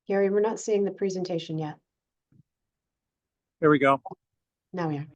Gary, we're not seeing the presentation yet. There we go. Now we are.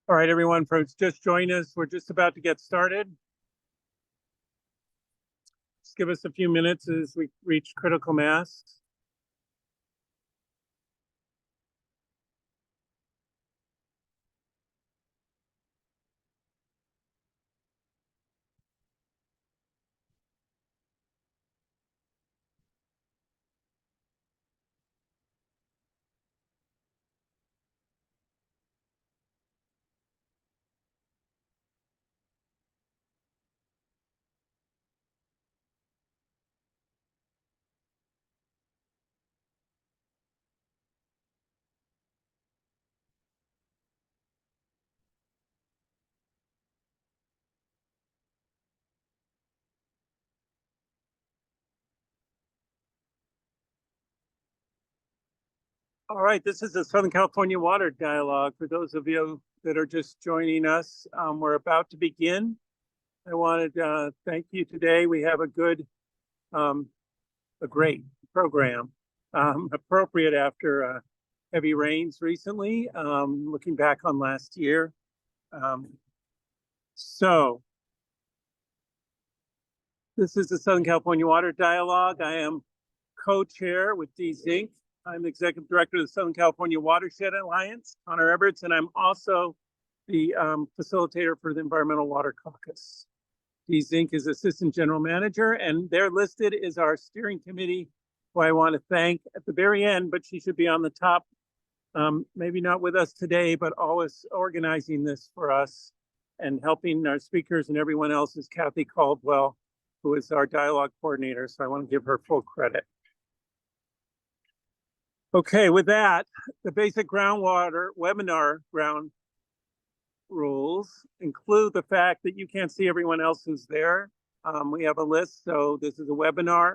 All right, everyone, for just joining us, we're just about to get started. Just give us a few minutes as we reach critical mass. All right, this is the Southern California Water Dialogue. For those of you that are just joining us, we're about to begin. I wanted to thank you today. We have a great program, appropriate after heavy rains recently, looking back on last year. So this is the Southern California Water Dialogue. I am co-chair with Dee Zink. I'm the executive director of the Southern California Watershed Alliance, Connor Everts, and I'm also the facilitator for the Environmental Water Caucus. Dee Zink is assistant general manager, and there listed is our steering committee, who I want to thank at the very end, but she should be on the top. Maybe not with us today, but always organizing this for us and helping our speakers and everyone else is Kathy Caldwell, who is our dialogue coordinator, so I want to give her full credit. Okay, with that, the basic groundwater webinar ground rules include the fact that you can't see everyone else who's there. We have a list, so this is a webinar.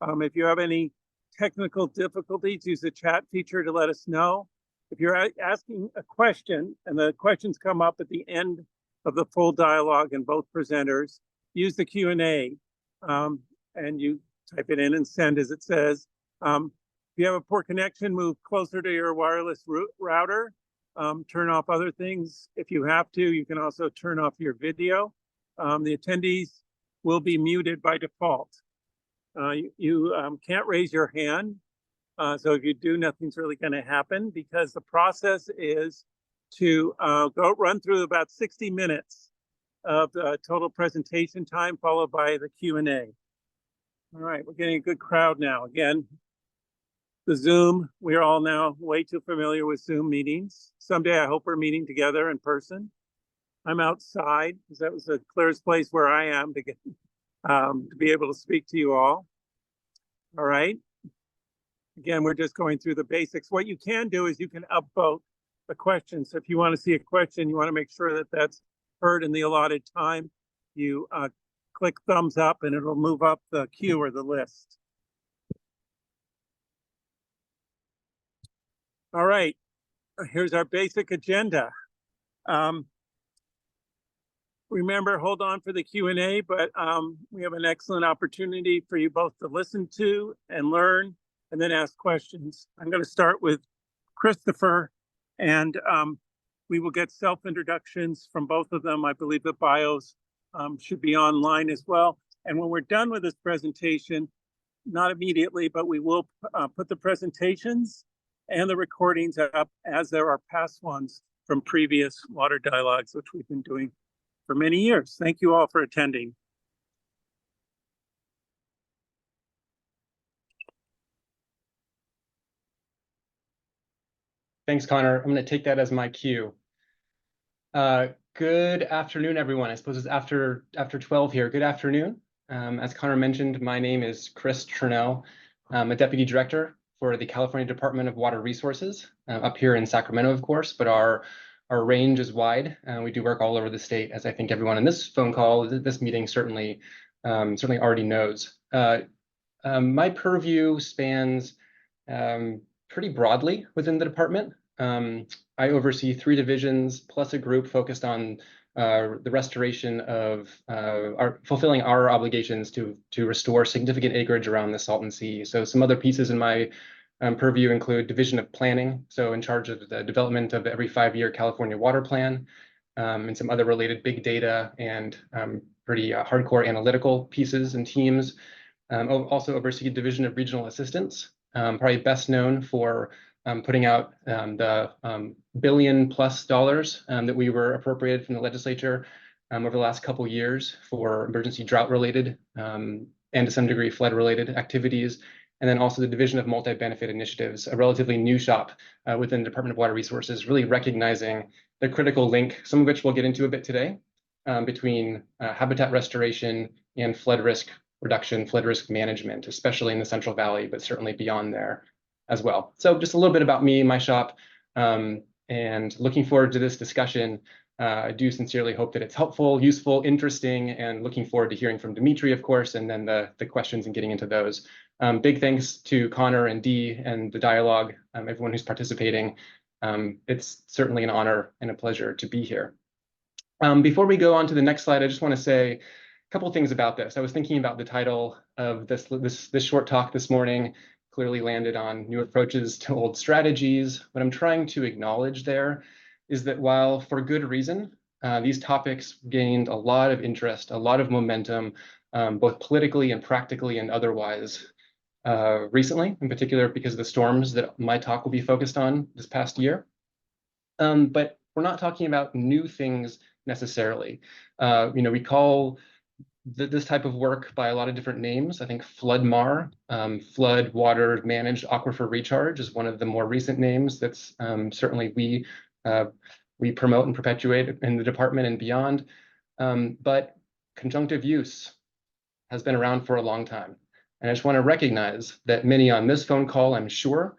If you have any technical difficulties, use the chat feature to let us know. If you're asking a question and the questions come up at the end of the full dialogue and both presenters, use the Q&A and you type it in and send as it says. If you have a poor connection, move closer to your wireless router. Turn off other things if you have to. You can also turn off your video. The attendees will be muted by default. You can't raise your hand. So if you do, nothing's really going to happen, because the process is to run through about 60 minutes of the total presentation time, followed by the Q&A. All right, we're getting a good crowd now. Again, the Zoom, we're all now way too familiar with Zoom meetings. Someday I hope we're meeting together in person. I'm outside because that was the clearest place where I am to get to be able to speak to you all. All right. Again, we're just going through the basics. What you can do is you can upvote the question. So if you want to see a question, you want to make sure that that's heard in the allotted time, you click thumbs up and it'll move up the queue or the list. All right, here's our basic agenda. Remember, hold on for the Q&A, but we have an excellent opportunity for you both to listen to and learn and then ask questions. I'm going to start with Christopher, and we will get self-introductions from both of them. I believe the bios should be online as well. And when we're done with this presentation, not immediately, but we will put the presentations and the recordings up as there are past ones from previous water dialogues, which we've been doing for many years. Thank you all for attending. Thanks, Connor. I'm going to take that as my cue. Good afternoon, everyone. I suppose it's after 12 here. Good afternoon. As Connor mentioned, my name is Chris Chernell. I'm a deputy director for the California Department of Water Resources up here in Sacramento, of course, but our range is wide. We do work all over the state, as I think everyone in this phone call, this meeting certainly already knows. My purview spans pretty broadly within the department. I oversee 3 divisions plus a group focused on the restoration of fulfilling our obligations to restore significant acreage around the Salton Sea. So some other pieces in my purview include division of planning, so in charge of the development of every 5-year California water plan, and some other related big data and pretty hardcore analytical pieces and teams. Also oversee division of regional assistance, probably best known for putting out the $1 billion+ that we were appropriated from the legislature over the last couple years for emergency drought-related and to some degree flood-related activities. And then also the division of multi-benefit initiatives, a relatively new shop within the Department of Water Resources, really recognizing the critical link, some of which we'll get into a bit today, between habitat restoration and flood risk reduction, flood risk management, especially in the Central Valley, but certainly beyond there as well. So just a little bit about me, my shop, and looking forward to this discussion. I do sincerely hope that it's helpful, useful, interesting, and looking forward to hearing from Dimitri, of course, and then the questions and getting into those. Big thanks to Connor and Dee and the dialogue, everyone who's participating. It's certainly an honor and a pleasure to be here. Before we go on to the next slide, I just want to say a couple things about this. I was thinking about the title of this short talk this morning, clearly landed on new approaches to old strategies. What I'm trying to acknowledge there is that while for good reason, these topics gained a lot of interest, a lot of momentum, both politically and practically and otherwise recently, in particular because of the storms that my talk will be focused on this past year. But we're not talking about new things necessarily. We call this type of work by a lot of different names. I think FloodMAR, flood water managed aquifer recharge, is one of the more recent names that's certainly we promote and perpetuate in the department and beyond. But conjunctive use, has been around for a long time. And I just want to recognize that many on this phone call, I'm sure,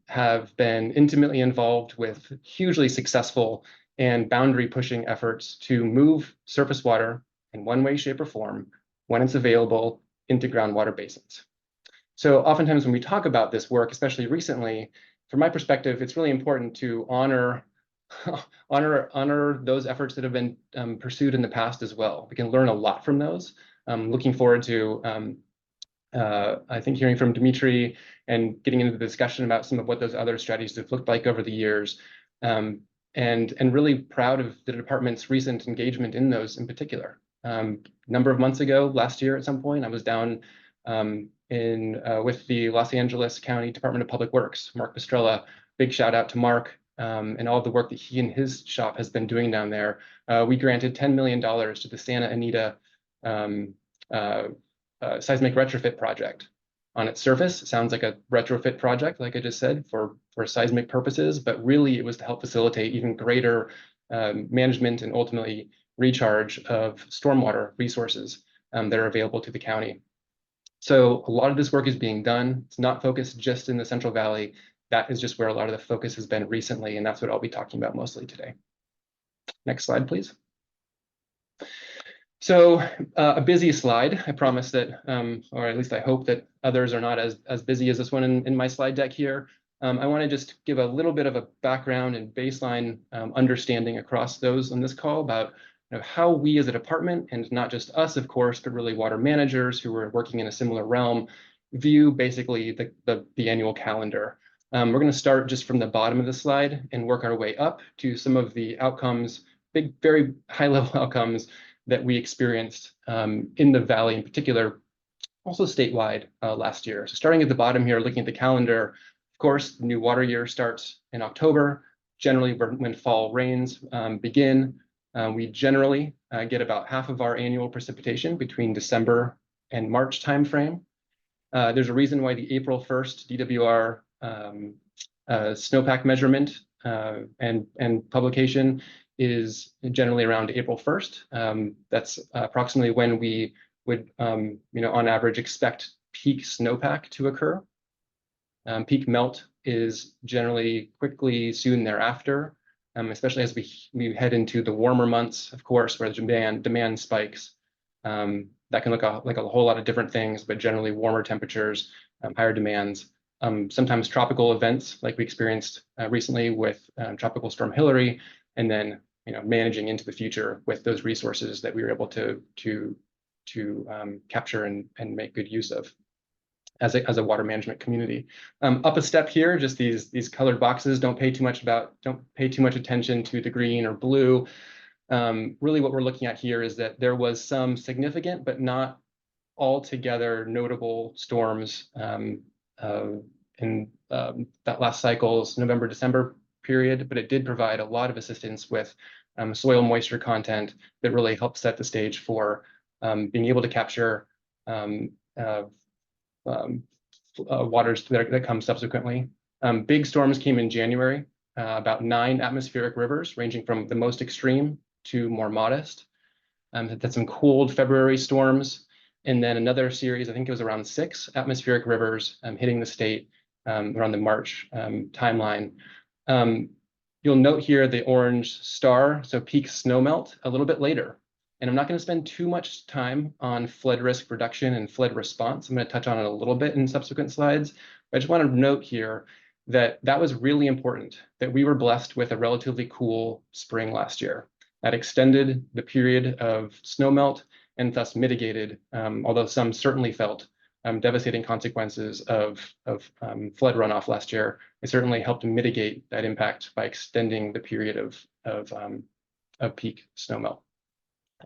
have been intimately involved with hugely successful and boundary pushing efforts to move surface water in one way, shape, or form when it's available into groundwater basins. So oftentimes when we talk about this work, especially recently, from my perspective, it's really important to honor those efforts that have been pursued in the past as well. We can learn a lot from those. Looking forward to, I think, hearing from Dimitri and getting into the discussion about some of what those other strategies have looked like over the years. And really proud of the department's recent engagement in those in particular. A number of months ago, last year at some point, I was down with the Los Angeles County Department of Public Works, Mark Pastrella. Big shout out to Mark and all the work that he and his shop has been doing down there. We granted $10 million to the Santa Anita seismic retrofit project. On its surface, it sounds like a retrofit project, like I just said, for seismic purposes, but really it was to help facilitate even greater management and ultimately recharge of stormwater resources that are available to the county. So a lot of this work is being done. It's not focused just in the Central Valley. That is just where a lot of the focus has been recently, and that's what I'll be talking about mostly today. Next slide, please. So a busy slide. I promise that, or at least I hope that others are not as busy as this one in my slide deck here. I want to just give a little bit of a background and baseline understanding across those on this call about how we as a department, and not just us, of course, but really water managers who are working in a similar realm, view basically the annual calendar. We're going to start just from the bottom of the slide and work our way up to some of the outcomes, big, very high-level outcomes that we experienced in the Valley in particular, also statewide last year. So starting at the bottom here, looking at the calendar, of course, the new water year starts in October, generally when fall rains begin. We generally get about half of our annual precipitation between December and March timeframe. There's a reason why the April 1st DWR snowpack measurement and publication is generally around April 1st. That's approximately when we would, on average, expect peak snowpack to occur. Peak melt is generally quickly soon thereafter, especially as we head into the warmer months, of course, where the demand spikes. That can look like a whole lot of different things, but generally warmer temperatures, higher demands. Sometimes tropical events like we experienced recently with Tropical Storm Hilary, and then managing into the future with those resources that we were able to capture and make good use of as a water management community. Up a step here, just these colored boxes. Don't pay too much attention to the green or blue. Really, what we're looking at here is that there was some significant but not altogether notable storms in that last cycle's November-December period, but it did provide a lot of assistance with soil moisture content that really helped set the stage for being able to capture waters that come subsequently. Big storms came in January, about 9 atmospheric rivers, ranging from the most extreme to more modest. That's some cold February storms, and then another series, I think it was around 6 atmospheric rivers hitting the state around the March timeline. You'll note here the orange star, so peak snowmelt a little bit later. And I'm not going to spend too much time on flood risk reduction and flood response. I'm going to touch on it a little bit in subsequent slides. But I just want to note here that that was really important, that we were blessed with a relatively cool spring last year. That extended the period of snowmelt and thus mitigated, although some certainly felt devastating consequences of flood runoff last year. It certainly helped mitigate that impact by extending the period of peak snowmelt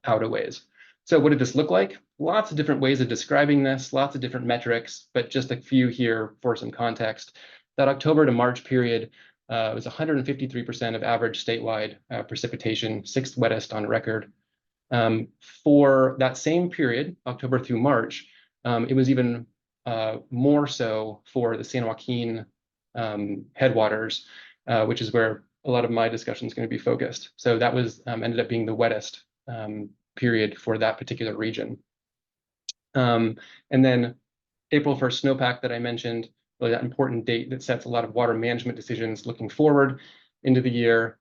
out a ways. So what did this look like? Lots of different ways of describing this, lots of different metrics, but just a few here for some context. That October to March period was 153% of average statewide precipitation, 6th wettest on record. For that same period, October through March, it was even more so for the San Joaquin headwaters, which is where a lot of my discussion is going to be focused. So that was ended up being the wettest period for that particular region. And then April 1st snowpack that I mentioned, really that important date that sets a lot of water management decisions looking forward into the year.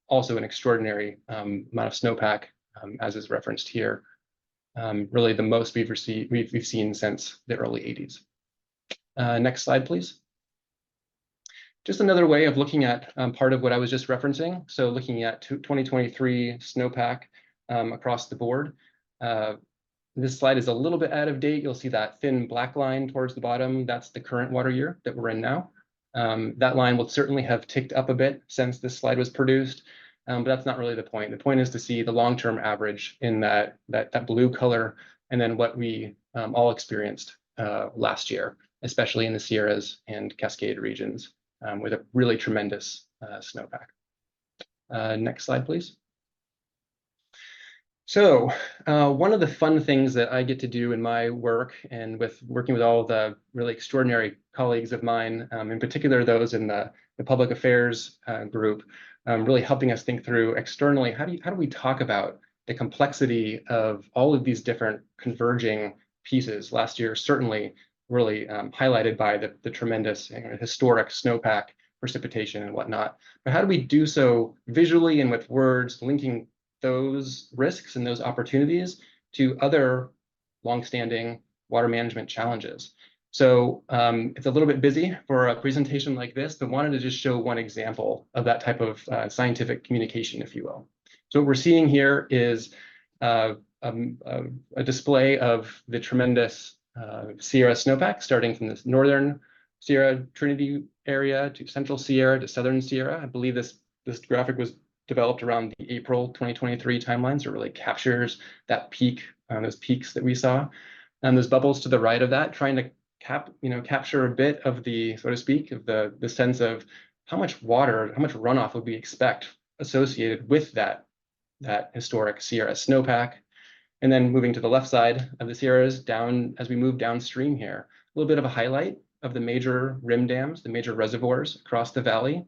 Also an extraordinary amount of snowpack, as is referenced here. Really the most we've seen since the early 80s. Next slide, please. Just another way of looking at part of what I was just referencing. So looking at 2023 snowpack across the board. This slide is a little bit out of date. You'll see that thin black line towards the bottom. That's the current water year that we're in now. That line will certainly have ticked up a bit since this slide was produced, but that's not really the point. The point is to see the long-term average in that blue color, and then what we all experienced last year, especially in the Sierras and Cascade regions, with a really tremendous snowpack. Next slide, please. So one of the fun things that I get to do in my work and with working with all the really extraordinary colleagues of mine, in particular those in the public affairs group, really helping us think through externally, how do we talk about the complexity of all of these different converging pieces. Last year, certainly really highlighted by the tremendous historic snowpack precipitation and whatnot. But how do we do so visually and with words, linking those risks and those opportunities to other longstanding water management challenges? So it's a little bit busy for a presentation like this, but wanted to just show one example of that type of scientific communication, if you will. So what we're seeing here is a display of the tremendous Sierra snowpack, starting from this northern Sierra Trinity area to Central Sierra to Southern Sierra. I believe this graphic was developed around the April 2023 timeline, so it really captures that peak, those peaks that we saw. And those bubbles to the right of that, trying to capture a bit of the, so to speak, of the sense of how much water, how much runoff would we expect associated with that historic Sierra snowpack. And then moving to the left side of the Sierras, down as we move downstream here, a little bit of a highlight of the major rim dams, the major reservoirs across the valley.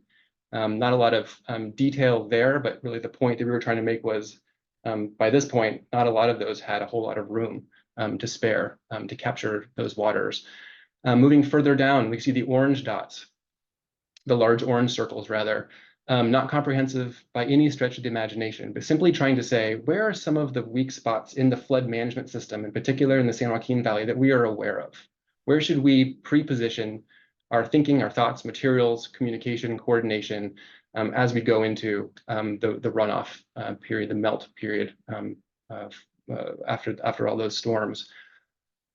Not a lot of detail there, but really the point that we were trying to make was, by this point, not a lot of those had a whole lot of room to spare to capture those waters. Moving further down, we see the orange dots, the large orange circles rather, not comprehensive by any stretch of the imagination, but simply trying to say, where are some of the weak spots in the flood management system, in particular in the San Joaquin Valley, that we are aware of? Where should we pre-position our thinking, our thoughts, materials, communication, coordination, as we go into the runoff period, the melt period after all those storms?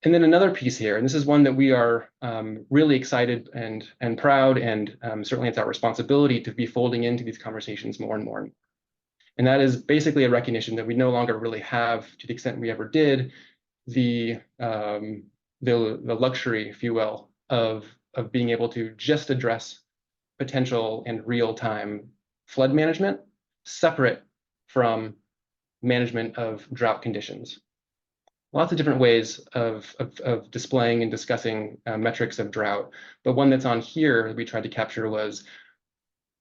And then another piece here, and this is one that we are really excited and proud, and certainly it's our responsibility to be folding into these conversations more and more. And that is basically a recognition that we no longer really have, to the extent we ever did, the luxury, if you will, of being able to just address potential and real-time flood management separate from management of drought conditions. Lots of different ways of displaying and discussing metrics of drought, but one that's on here that we tried to capture was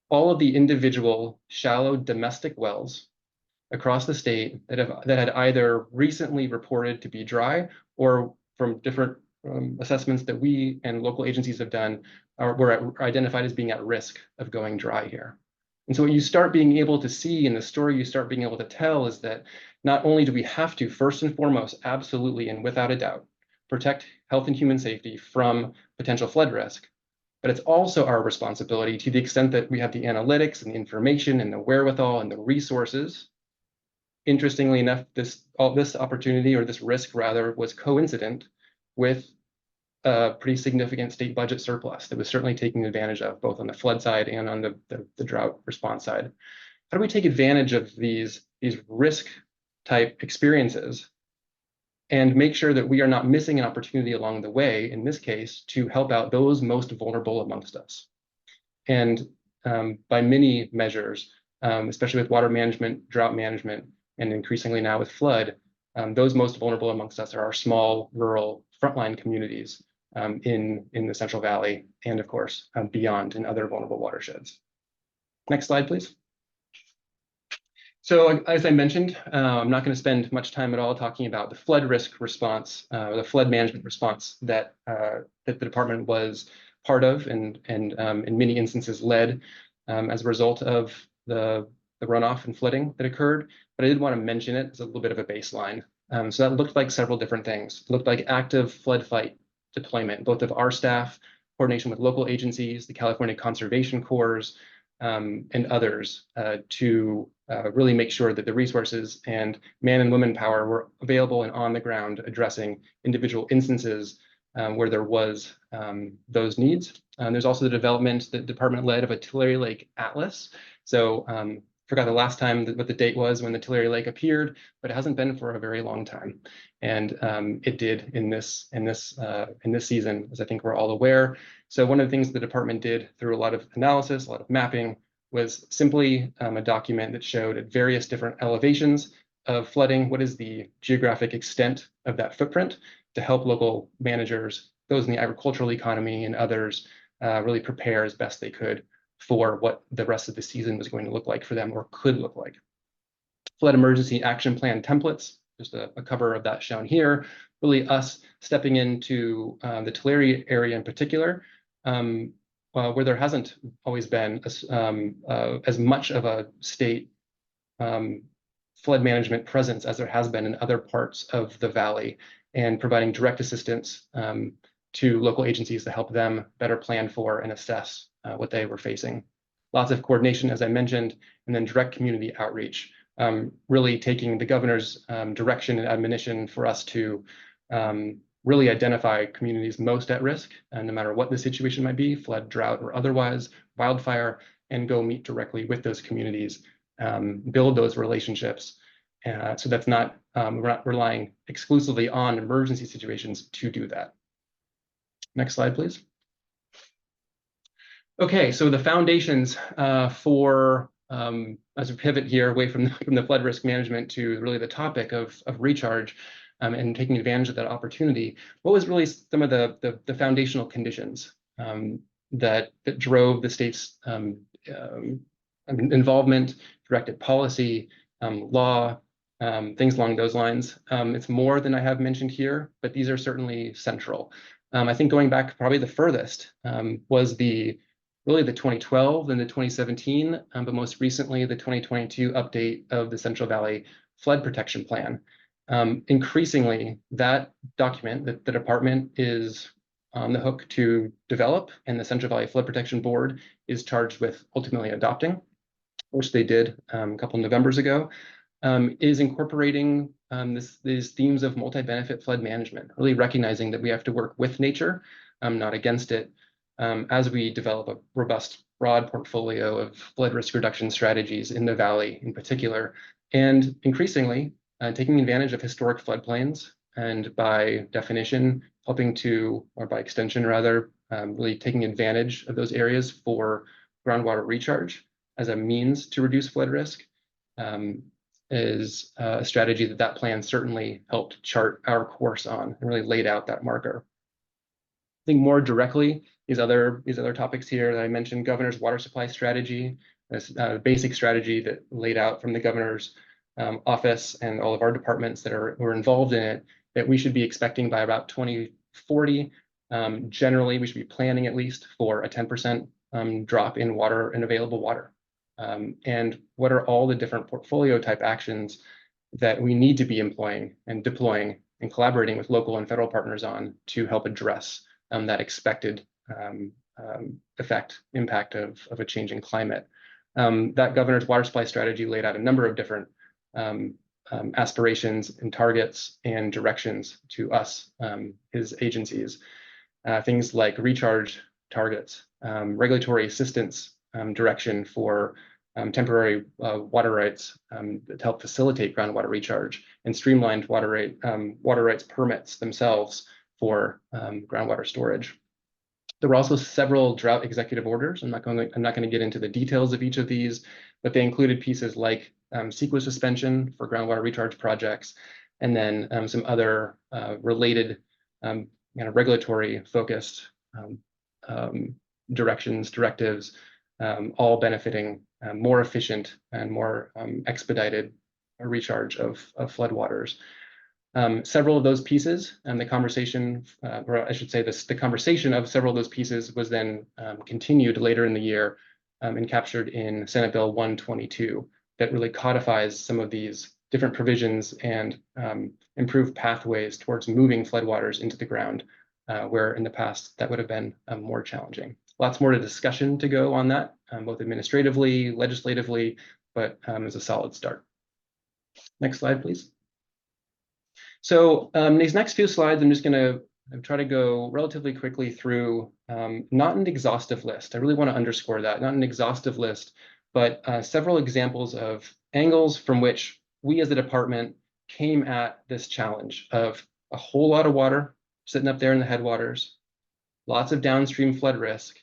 all of the individual shallow domestic wells across the state that had either recently reported to be dry, or from different assessments that we and local agencies have done were identified as being at risk of going dry here. And so what you start being able to see in the story you start being able to tell is that not only do we have to, first and foremost, absolutely and without a doubt, protect health and human safety from potential flood risk, but it's also our responsibility, to the extent that we have the analytics and the information and the wherewithal and the resources. Interestingly enough, this opportunity, or this risk rather, was coincident with a pretty significant state budget surplus that was certainly taken advantage of, both on the flood side and on the drought response side. How do we take advantage of these risk type experiences and make sure that we are not missing an opportunity along the way, in this case, to help out those most vulnerable amongst us? And by many measures, especially with water management, drought management, and increasingly now with flood, those most vulnerable amongst us are our small, rural, frontline communities in the Central Valley, and of course, beyond in other vulnerable watersheds. Next slide, please. So as I mentioned, I'm not going to spend much time at all talking about the flood risk response, the flood management response that the department was part of and in many instances led as a result of the runoff and flooding that occurred. But I did want to mention it as a little bit of a baseline. So that looked like several different things. It looked like active flood fight deployment, both of our staff, coordination with local agencies, the California Conservation Corps, and others to really make sure that the resources and man and woman power were available and on the ground addressing individual instances where there was those needs. There's also the development that department led of a Tulare Lake Atlas. So forgot the last time what the date was when the Tulare Lake appeared, but it hasn't been for a very long time. And it did in this season, as I think we're all aware. So one of the things the department did through a lot of analysis, a lot of mapping, was simply a document that showed at various different elevations of flooding, what is the geographic extent of that footprint to help local managers, those in the agricultural economy and others, really prepare as best they could for what the rest of the season was going to look like for them or could look like. Flood emergency action plan templates, just a cover of that shown here, really us stepping into the Tulare area in particular, where there hasn't always been as much of a state flood management presence as there has been in other parts of the valley, and providing direct assistance to local agencies to help them better plan for and assess what they were facing. Lots of coordination, as I mentioned, and then direct community outreach, really taking the governor's direction and admonition for us to really identify communities most at risk, no matter what the situation might be, flood, drought, or otherwise, wildfire, and go meet directly with those communities, build those relationships. So that's not, we're not relying exclusively on emergency situations to do that. Next slide, please. Okay, so the foundations for, as we pivot here away from the flood risk management to really the topic of recharge and taking advantage of that opportunity, what was really some of the foundational conditions that drove the state's involvement, directed policy, law, things along those lines? It's more than I have mentioned here, but these are certainly central. I think going back probably the furthest was really the 2012 and the 2017, but most recently the 2022 update of the Central Valley Flood Protection Plan. Increasingly, that document that the department is on the hook to develop and the Central Valley Flood Protection Board is charged with ultimately adopting, which they did a couple of Novembers ago, is incorporating these themes of multi-benefit flood management, really recognizing that we have to work with nature, not against it, as we develop a robust, broad portfolio of flood risk reduction strategies in the valley in particular, and increasingly taking advantage of historic floodplains, and by definition, helping to, or by extension rather, really taking advantage of those areas for groundwater recharge as a means to reduce flood risk, is a strategy that plan certainly helped chart our course on and really laid out that marker. I think more directly, these other topics here that I mentioned, governor's water supply strategy, this basic strategy that laid out from the governor's office and all of our departments that were involved in it, that we should be expecting by about 2040. Generally, we should be planning at least for a 10% drop in water and available water. And what are all the different portfolio type actions that we need to be employing and deploying and collaborating with local and federal partners on to help address that expected impact of a changing climate. That governor's water supply strategy laid out a number of different aspirations and targets and directions to us, his agencies. Things like recharge targets, regulatory assistance direction for temporary water rights to help facilitate groundwater recharge, and streamlined water rights permits themselves for groundwater storage. There were also several drought executive orders. I'm not going to get into the details of each of these, but they included pieces like CEQA suspension for groundwater recharge projects, and then some other related kind of regulatory focused directives, all benefiting more efficient and more expedited recharge of floodwaters. Several of those pieces and the conversation, or I should say the conversation of several of those pieces was then continued later in the year and captured in Senate Bill 122 that really codifies some of these different provisions and improved pathways towards moving floodwaters into the ground, where in the past that would have been more challenging. Lots more to discussion to go on that, both administratively, legislatively, but is a solid start. Next slide, please. So these next few slides, I'm just going to try to go relatively quickly through, not an exhaustive list. I really want to underscore that, not an exhaustive list, but several examples of angles from which we as a department came at this challenge of a whole lot of water sitting up there in the headwaters, lots of downstream flood risk,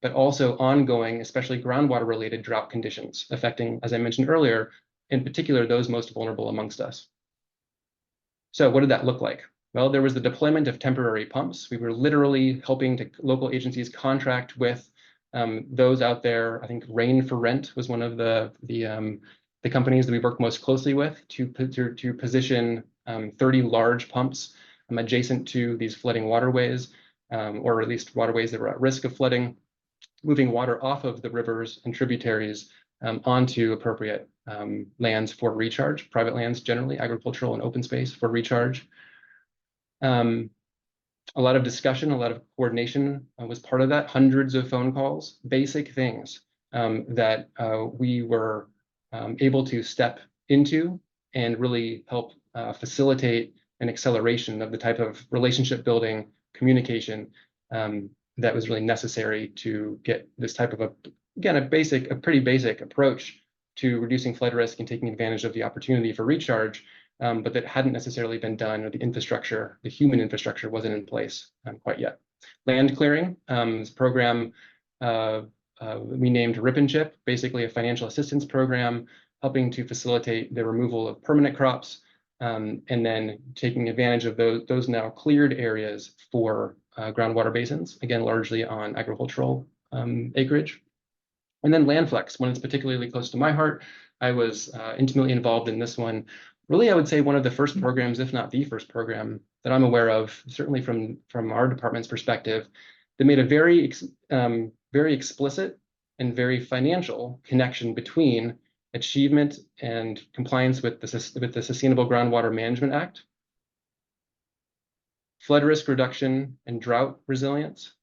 but also ongoing, especially groundwater-related drought conditions affecting, as I mentioned earlier, in particular, those most vulnerable amongst us. So what did that look like? Well, there was the deployment of temporary pumps. We were literally helping local agencies contract with those out there. I think Rain for Rent was one of the companies that we worked most closely with to position 30 large pumps adjacent to these flooding waterways, or at least waterways that were at risk of flooding, moving water off of the rivers and tributaries onto appropriate lands for recharge, private lands generally, agricultural and open space for recharge. A lot of discussion, a lot of coordination was part of that, hundreds of phone calls, basic things that we were able to step into and really help facilitate an acceleration of the type of relationship building communication that was really necessary to get this type of a pretty basic approach to reducing flood risk and taking advantage of the opportunity for recharge, but that hadn't necessarily been done, or the infrastructure, the human infrastructure wasn't in place quite yet. Land clearing, this program we named Rip and Chip, basically a financial assistance program, helping to facilitate the removal of permanent crops, and then taking advantage of those now cleared areas for groundwater basins, again, largely on agricultural acreage. And then LandFlex, one that's particularly close to my heart. I was intimately involved in this one. Really, I would say one of the first programs, if not the first program that I'm aware of, certainly from our department's perspective, that made a very explicit and very financial connection between achievement and compliance with the Sustainable Groundwater Management Act, flood risk reduction and drought resilience,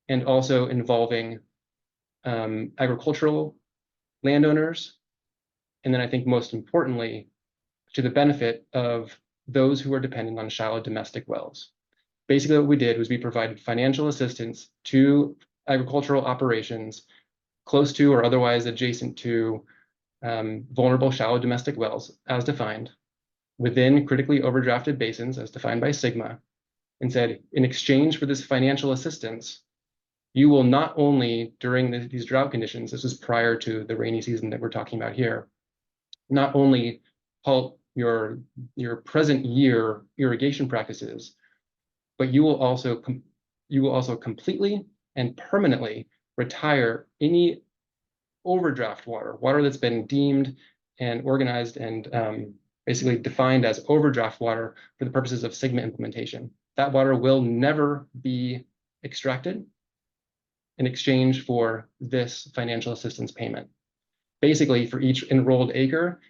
and also involving agricultural landowners, and then I think most importantly, to the benefit of those who are dependent on shallow domestic wells. Basically, what we did was we provided financial assistance to agricultural operations close to or otherwise adjacent to vulnerable shallow domestic wells, as defined, within critically overdrafted basins, as defined by SGMA, and said, in exchange for this financial assistance, you will not only, during these drought conditions, this is prior to the rainy season that we're talking about here, not only halt your present year irrigation practices, but you will also completely and permanently retire any overdraft water that's been deemed and organized and basically defined as overdraft water for the purposes of SGMA implementation. That water will never be extracted in exchange for this financial assistance payment. Basically, for each enrolled acre,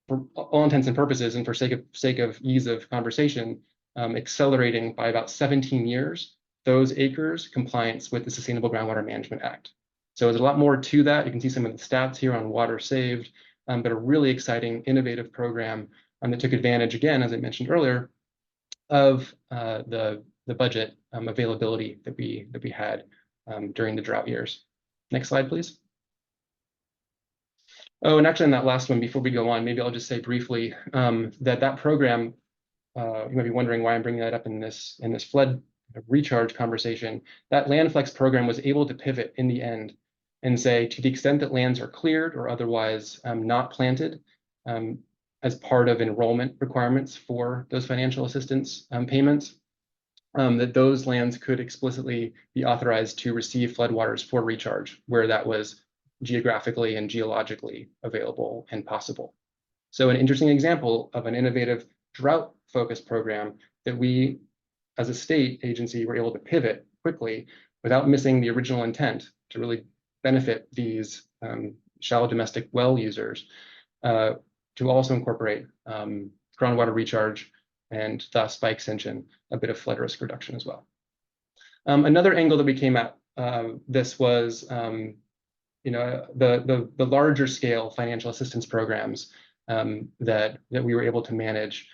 for all intents and purposes, and for sake of ease of conversation, accelerating by about 17 years, those acres compliance with the Sustainable Groundwater Management Act. So there's a lot more to that. You can see some of the stats here on water saved, but a really exciting, innovative program that took advantage, again, as I mentioned earlier, of the budget availability that we had during the drought years. Next slide, please. Oh, and actually on that last one, before we go on, maybe I'll just say briefly that program, you might be wondering why I'm bringing that up in this flood recharge conversation. That LandFlex program was able to pivot in the end and say, to the extent that lands are cleared or otherwise not planted as part of enrollment requirements for those financial assistance payments, that those lands could explicitly be authorized to receive floodwaters for recharge, where that was geographically and geologically available and possible. So an interesting example of an innovative drought-focused program that we, as a state agency, were able to pivot quickly without missing the original intent to really benefit these shallow domestic well users, to also incorporate groundwater recharge and thus, by extension, a bit of flood risk reduction as well. Another angle that we came at this was the larger scale financial assistance programs that we were able to manage.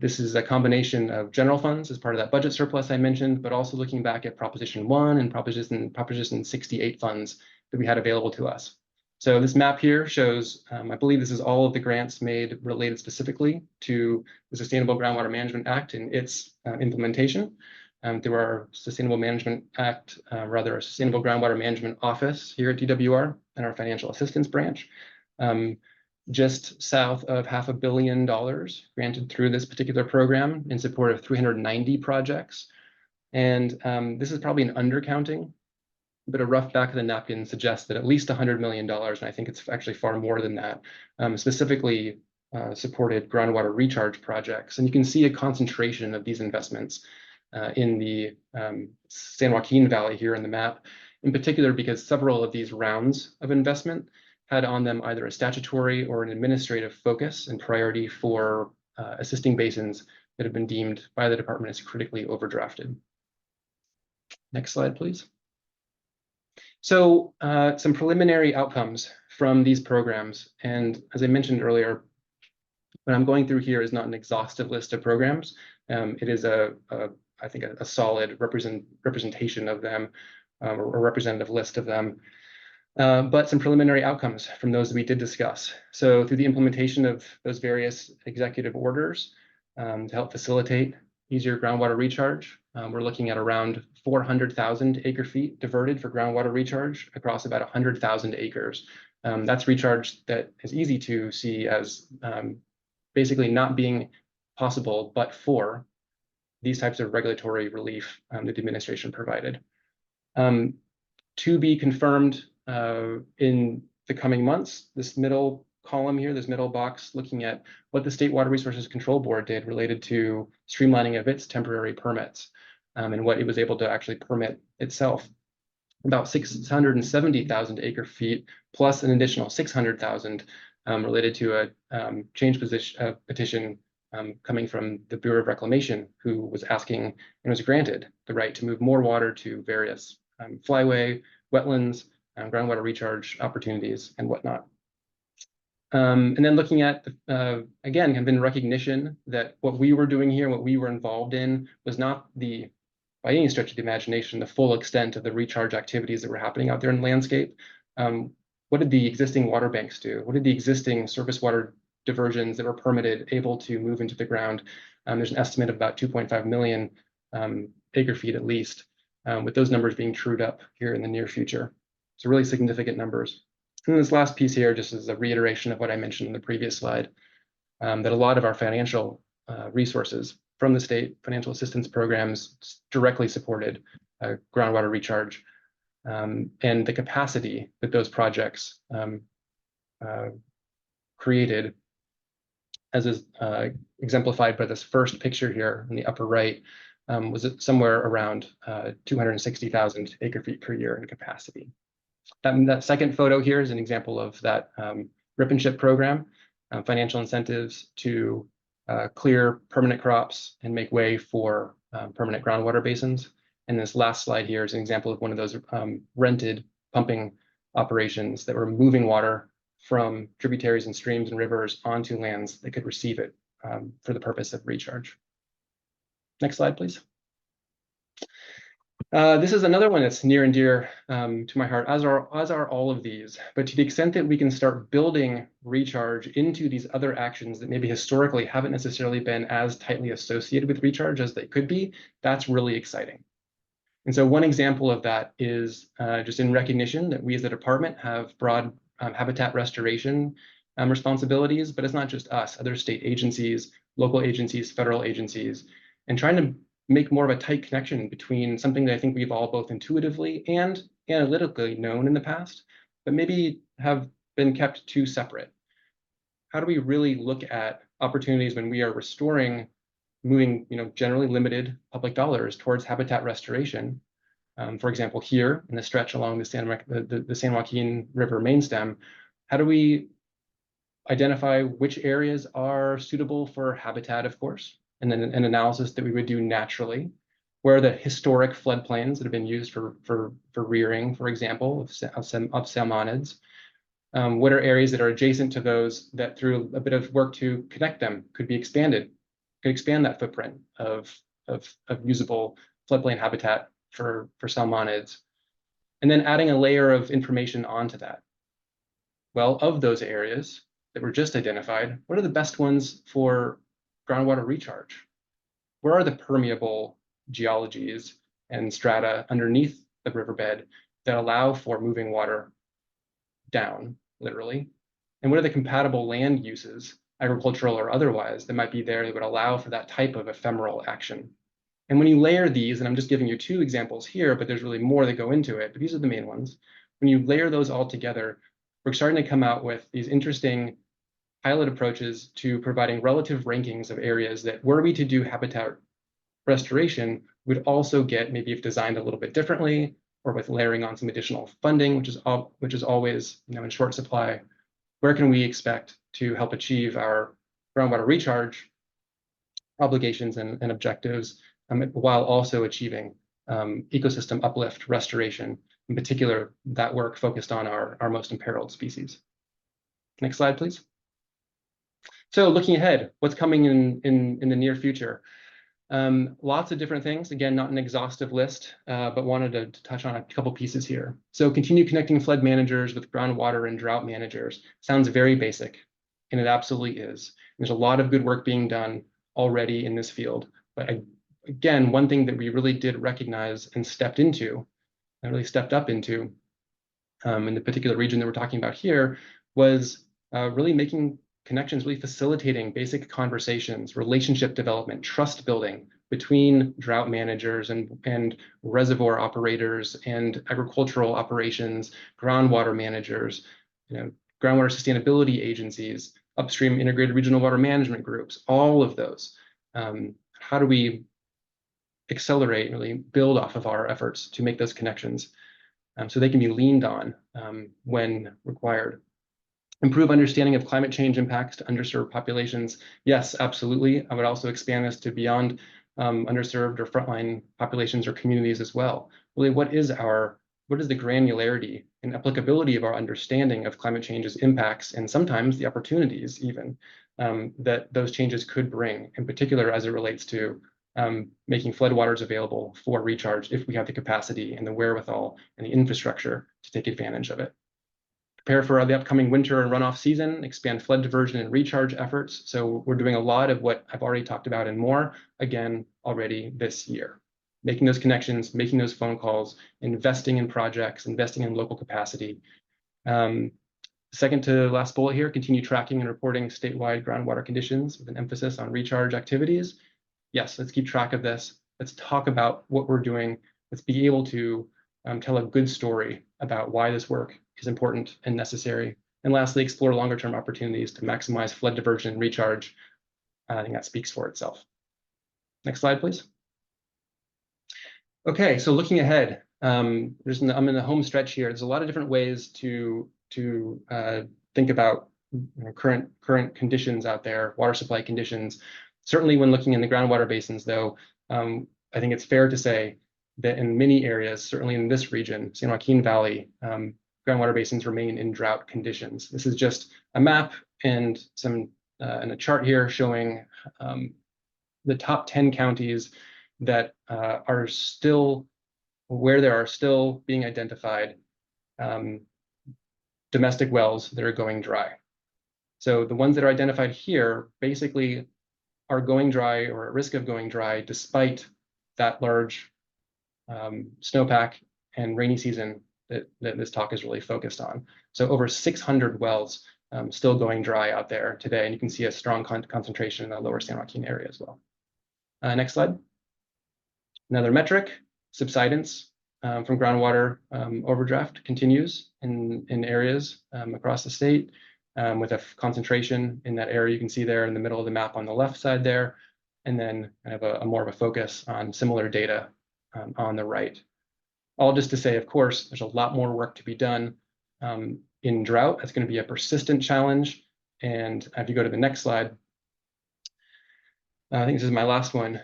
This is a combination of general funds as part of that budget surplus I mentioned, but also looking back at Proposition 1 and Proposition 68 funds that we had available to us. So this map here shows, I believe this is all of the grants made related specifically to the Sustainable Groundwater Management Act and its implementation through our Sustainable Management Act, our Sustainable Groundwater Management Office here at DWR and our financial assistance branch. Just south of $500 million granted through this particular program in support of 390 projects. And this is probably an undercounting, but a rough back of the napkin suggests that at least $100 million, and I think it's actually far more than that, specifically supported groundwater recharge projects. And you can see a concentration of these investments in the San Joaquin Valley here in the map, in particular because several of these rounds of investment had on them either a statutory or an administrative focus and priority for assisting basins that have been deemed by the department as critically overdrafted. Next slide, please. So some preliminary outcomes from these programs. And as I mentioned earlier, what I'm going through here is not an exhaustive list of programs. It is I think a solid representation of them, or a representative list of them. But some preliminary outcomes from those that we did discuss. So through the implementation of those various executive orders to help facilitate easier groundwater recharge, we're looking at around 400,000 acre feet diverted for groundwater recharge across about 100,000 acres. That's recharge that is easy to see as basically not being possible, but for these types of regulatory relief that the administration provided. To be confirmed in the coming months, this middle column here, this middle box, looking at what the State Water Resources Control Board did related to streamlining of its temporary permits and what it was able to actually permit itself. About 670,000 acre feet plus an additional 600,000 related to a change petition coming from the Bureau of Reclamation, who was asking and was granted the right to move more water to various flyway, wetlands, groundwater recharge opportunities and whatnot. And then looking at, again, have been recognition that what we were doing here, what we were involved in, was not by any stretch of the imagination, the full extent of the recharge activities that were happening out there in the landscape. What did the existing water banks do? What did the existing surface water diversions that were permitted able to move into the ground? There's an estimate of about 2.5 million acre feet at least, with those numbers being trued up here in the near future. So really significant numbers. And this last piece here just is a reiteration of what I mentioned in the previous slide, that a lot of our financial resources from the state financial assistance programs directly supported groundwater recharge, and the capacity that those projects created, as is exemplified by this first picture here in the upper right, was somewhere around 260,000 acre feet per year in capacity. That second photo here is an example of that rip and ship program, financial incentives to clear permanent crops and make way for permanent groundwater basins. And this last slide here is an example of one of those rented pumping operations that were moving water from tributaries and streams and rivers onto lands that could receive it for the purpose of recharge. Next slide, please. This is another one that's near and dear to my heart, as are all of these. But to the extent that we can start building recharge into these other actions that maybe historically haven't necessarily been as tightly associated with recharge as they could be, that's really exciting. And so one example of that is just in recognition that we as a department have broad habitat restoration responsibilities, but it's not just us, other state agencies, local agencies, federal agencies, and trying to make more of a tight connection between something that I think we've all both intuitively and analytically known in the past, but maybe have been kept too separate. How do we really look at opportunities when we are restoring, moving, generally limited public dollars towards habitat restoration? For example, here in the stretch along the San Joaquin River main stem, how do we identify which areas are suitable for habitat, of course, and then an analysis that we would do naturally? Where are the historic floodplains that have been used for rearing, for example, of salmonids? What are areas that are adjacent to those that, through a bit of work to connect them, could be expanded, could expand that footprint of usable floodplain habitat for salmonids? And then adding a layer of information onto that. Well, of those areas that were just identified, what are the best ones for groundwater recharge? Where are the permeable geologies and strata underneath the riverbed that allow for moving water down, literally? And what are the compatible land uses, agricultural or otherwise, that might be there that would allow for that type of ephemeral action? And when you layer these, and I'm just giving you 2 examples here, but there's really more that go into it, but these are the main ones. When you layer those all together, we're starting to come out with these interesting pilot approaches to providing relative rankings of areas that, were we to do habitat restoration, would also get, maybe if designed a little bit differently, or with layering on some additional funding, which is always in short supply. Where can we expect to help achieve our groundwater recharge obligations and objectives, while also achieving ecosystem uplift restoration, in particular, that work focused on our most imperiled species. Next slide, please. So looking ahead, what's coming in the near future? Lots of different things. Again, not an exhaustive list, but wanted to touch on a couple pieces here. So continue connecting flood managers with groundwater and drought managers. Sounds very basic, and it absolutely is. There's a lot of good work being done already in this field. But again, one thing that we really did recognize and stepped up into in the particular region that we're talking about here was really making connections, really facilitating basic conversations, relationship development, trust building between drought managers and reservoir operators and agricultural operations, groundwater managers, groundwater sustainability agencies, upstream integrated regional water management groups, all of those. How do we accelerate, really build off of our efforts to make those connections so they can be leaned on when required? Improve understanding of climate change impacts to underserved populations. Yes, absolutely. I would also expand this to beyond underserved or frontline populations or communities as well. Really, what is the granularity and applicability of our understanding of climate change's impacts, and sometimes the opportunities even that those changes could bring, in particular as it relates to making floodwaters available for recharge if we have the capacity and the wherewithal and the infrastructure to take advantage of it. Prepare for the upcoming winter and runoff season, expand flood diversion and recharge efforts. So we're doing a lot of what I've already talked about and more, again, already this year. Making those connections, making those phone calls, investing in projects, investing in local capacity. Second to last bullet here, continue tracking and reporting statewide groundwater conditions with an emphasis on recharge activities. Yes, let's keep track of this. Let's talk about what we're doing. Let's be able to tell a good story about why this work is important and necessary. And lastly, explore longer-term opportunities to maximize flood diversion and recharge. I think that speaks for itself. Next slide, please. Okay, so looking ahead, I'm in the home stretch here. There's a lot of different ways to think about current conditions out there, water supply conditions. Certainly when looking in the groundwater basins, though, I think it's fair to say that in many areas, certainly in this region, San Joaquin Valley, groundwater basins remain in drought conditions. This is just a map and a chart here showing the top 10 counties that are still, where there are still being identified domestic wells that are going dry. So the ones that are identified here basically are going dry or at risk of going dry despite that large snowpack and rainy season that this talk is really focused on. So over 600 wells still going dry out there today, and you can see a strong concentration in the lower San Joaquin area as well. Next slide. Another metric, subsidence from groundwater overdraft continues in areas across the state with a concentration in that area you can see there in the middle of the map on the left side there, and then kind of a more of a focus on similar data on the right. All just to say, of course, there's a lot more work to be done in drought. That's going to be a persistent challenge. And if you go to the next slide, I think this is my last one.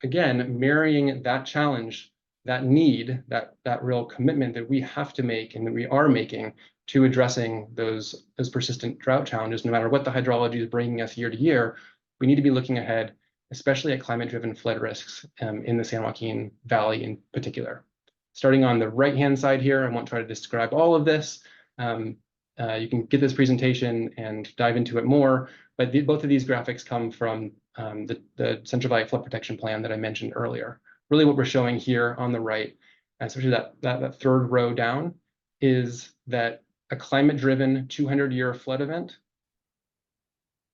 Again, marrying that challenge, that need, that real commitment that we have to make and that we are making to addressing those persistent drought challenges, no matter what the hydrology is bringing us year to year, we need to be looking ahead, especially at climate-driven flood risks in the San Joaquin Valley in particular. Starting on the right-hand side here, I won't try to describe all of this. You can get this presentation and dive into it more, but both of these graphics come from the Central Valley Flood Protection Plan that I mentioned earlier. Really what we're showing here on the right, especially that third row down, is that a climate-driven 200-year flood event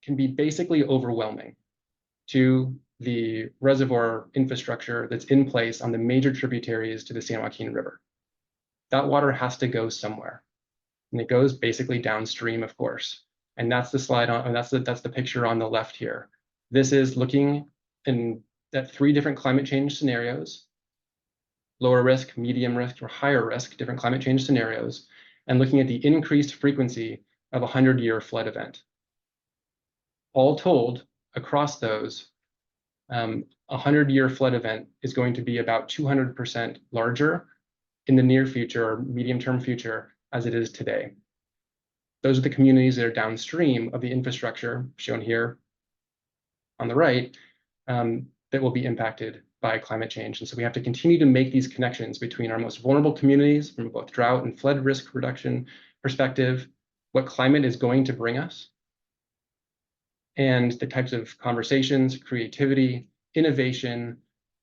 can be basically overwhelming to the reservoir infrastructure that's in place on the major tributaries to the San Joaquin River. That water has to go somewhere, and it goes basically downstream, of course. And that's the slide on, that's the picture on the left here. This is looking at 3 different climate change scenarios: lower risk, medium risk, or higher risk, different climate change scenarios, and looking at the increased frequency of a 100-year flood event. All told, across those, a 100-year flood event is going to be about 200% larger in the near future or medium-term future as it is today. Those are the communities that are downstream of the infrastructure shown here on the right that will be impacted by climate change. And so we have to continue to make these connections between our most vulnerable communities from both drought and flood risk reduction perspective, what climate is going to bring us, and the types of conversations, creativity, innovation,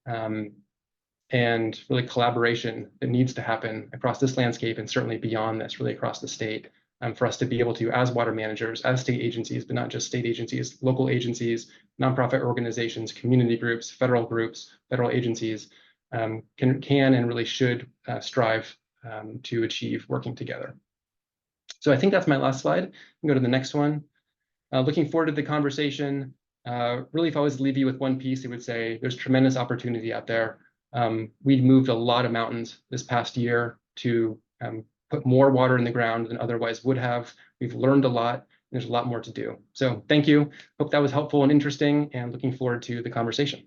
and really collaboration that needs to happen across this landscape and certainly beyond this, really across the state, for us to be able to, as water managers, as state agencies, but not just state agencies, local agencies, nonprofit organizations, community groups, federal agencies, can and really should strive to achieve working together. So I think that's my last slide. I'll go to the next one. Looking forward to the conversation. Really, if I was to leave you with one piece, it would say there's tremendous opportunity out there. We moved a lot of mountains this past year to put more water in the ground than otherwise would have. We've learned a lot, and there's a lot more to do. So thank you. Hope that was helpful and interesting, and looking forward to the conversation.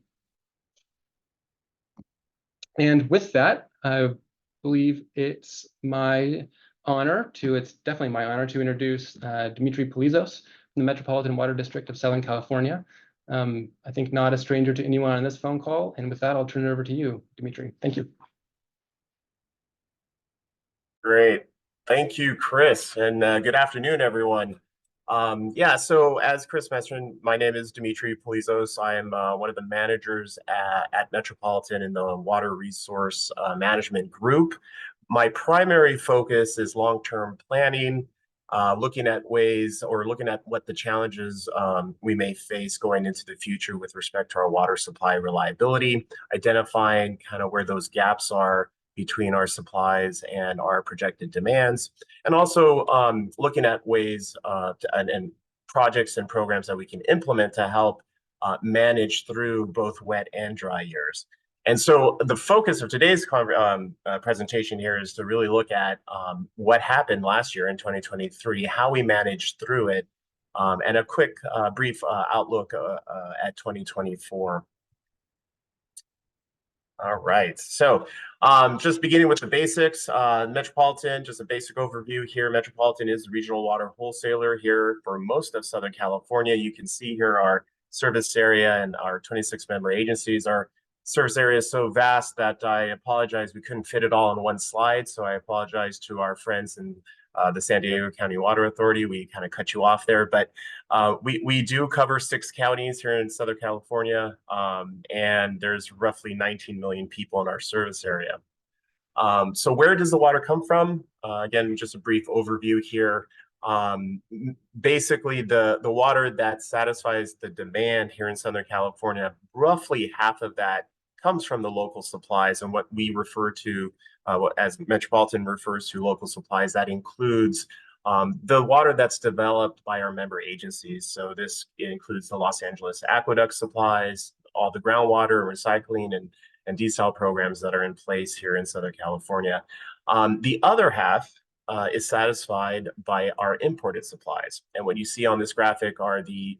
And with that, I believe it's definitely my honor to introduce Dimitri Polizos from the Metropolitan Water District of Southern California. I think not a stranger to anyone on this phone call. And with that, I'll turn it over to you, Dimitri. Thank you. Great. Thank you, Chris. And good afternoon, everyone. So as Chris mentioned, my name is Dimitri Polizos. I am one of the managers at Metropolitan in the Water Resource Management Group. My primary focus is long-term planning, looking at what the challenges we may face going into the future with respect to our water supply reliability, identifying kind of where those gaps are between our supplies and our projected demands, and also looking at ways and projects and programs that we can implement to help manage through both wet and dry years. And so the focus of today's presentation here is to really look at what happened last year in 2023, how we managed through it, and a quick brief outlook at 2024. All right, so just beginning with the basics, Metropolitan, just a basic overview here. Metropolitan is the regional water wholesaler here for most of Southern California. You can see here our service area and our 26 member agencies. Our service area is so vast that I apologize, we couldn't fit it all on one slide. So I apologize to our friends in the San Diego County Water Authority. We kind of cut you off there, but we do cover 6 counties here in Southern California, and there's roughly 19 million people in our service area. So where does the water come from? Again, just a brief overview here. Basically, the water that satisfies the demand here in Southern California, roughly half of that comes from the local supplies, and what we refer to as Metropolitan refers to local supplies. That includes the water that's developed by our member agencies. So this includes the Los Angeles Aqueduct supplies, all the groundwater recycling and desal programs that are in place here in Southern California. The other half is satisfied by our imported supplies. And what you see on this graphic are the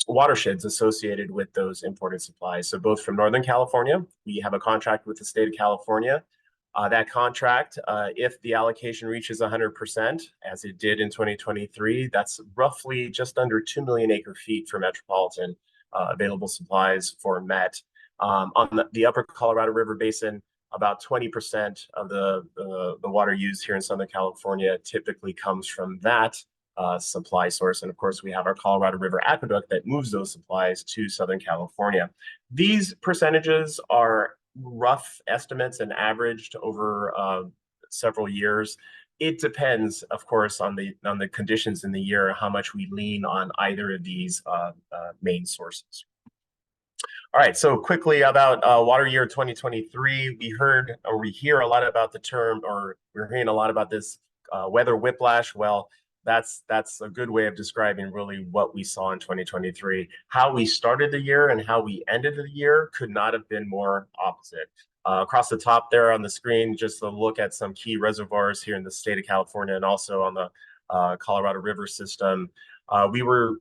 watersheds associated with those imported supplies. So both from Northern California, we have a contract with the state of California. That contract, if the allocation reaches 100%, as it did in 2023, that's roughly just under 2 million acre feet for Metropolitan available supplies for MET. On the upper Colorado River Basin, about 20% of the water used here in Southern California typically comes from that supply source. And of course, we have our Colorado River Aqueduct that moves those supplies to Southern California. These percentages are rough estimates and averaged over several years. It depends, of course, on the conditions in the year, how much we lean on either of these main sources. All right, so quickly about water year 2023, we hear a lot about the term, or we're hearing a lot about this weather whiplash. Well, that's a good way of describing really what we saw in 2023. How we started the year and how we ended the year could not have been more opposite. Across the top there on the screen, just a look at some key reservoirs here in the state of California and also on the Colorado River system. We were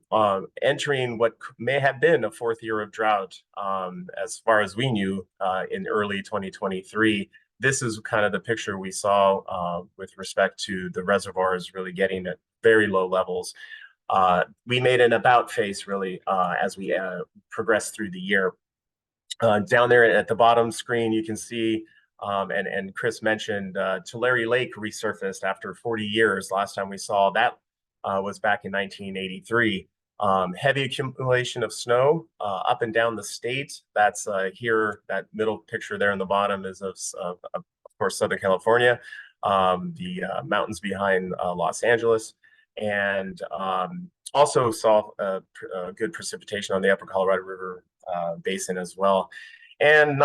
entering what may have been a fourth year of drought, as far as we knew, in early 2023. This is kind of the picture we saw with respect to the reservoirs really getting at very low levels. We made an about face really as we progressed through the year. Down there at the bottom screen, you can see, and Chris mentioned, Tulare Lake resurfaced after 40 years. Last time we saw that was back in 1983. Heavy accumulation of snow up and down the state. That's here, that middle picture there in the bottom is of course, Southern California, the mountains behind Los Angeles, and also saw good precipitation on the upper Colorado River Basin as well. And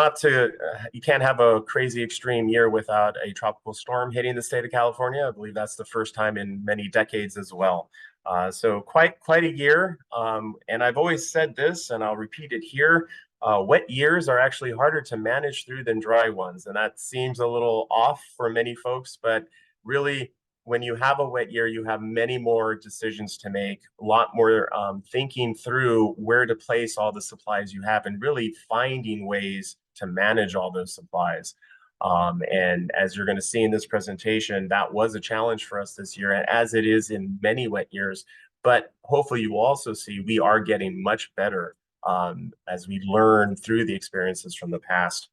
you can't have a crazy extreme year without a tropical storm hitting the state of California. I believe that's the first time in many decades as well. So quite a year. And I've always said this, and I'll repeat it here. Wet years are actually harder to manage through than dry ones. And that seems a little off for many folks, but really, when you have a wet year, you have many more decisions to make, a lot more thinking through where to place all the supplies you have and really finding ways to manage all those supplies. And as you're going to see in this presentation, that was a challenge for us this year, as it is in many wet years. But hopefully you will also see we are getting much better as we learn through the experiences from the past.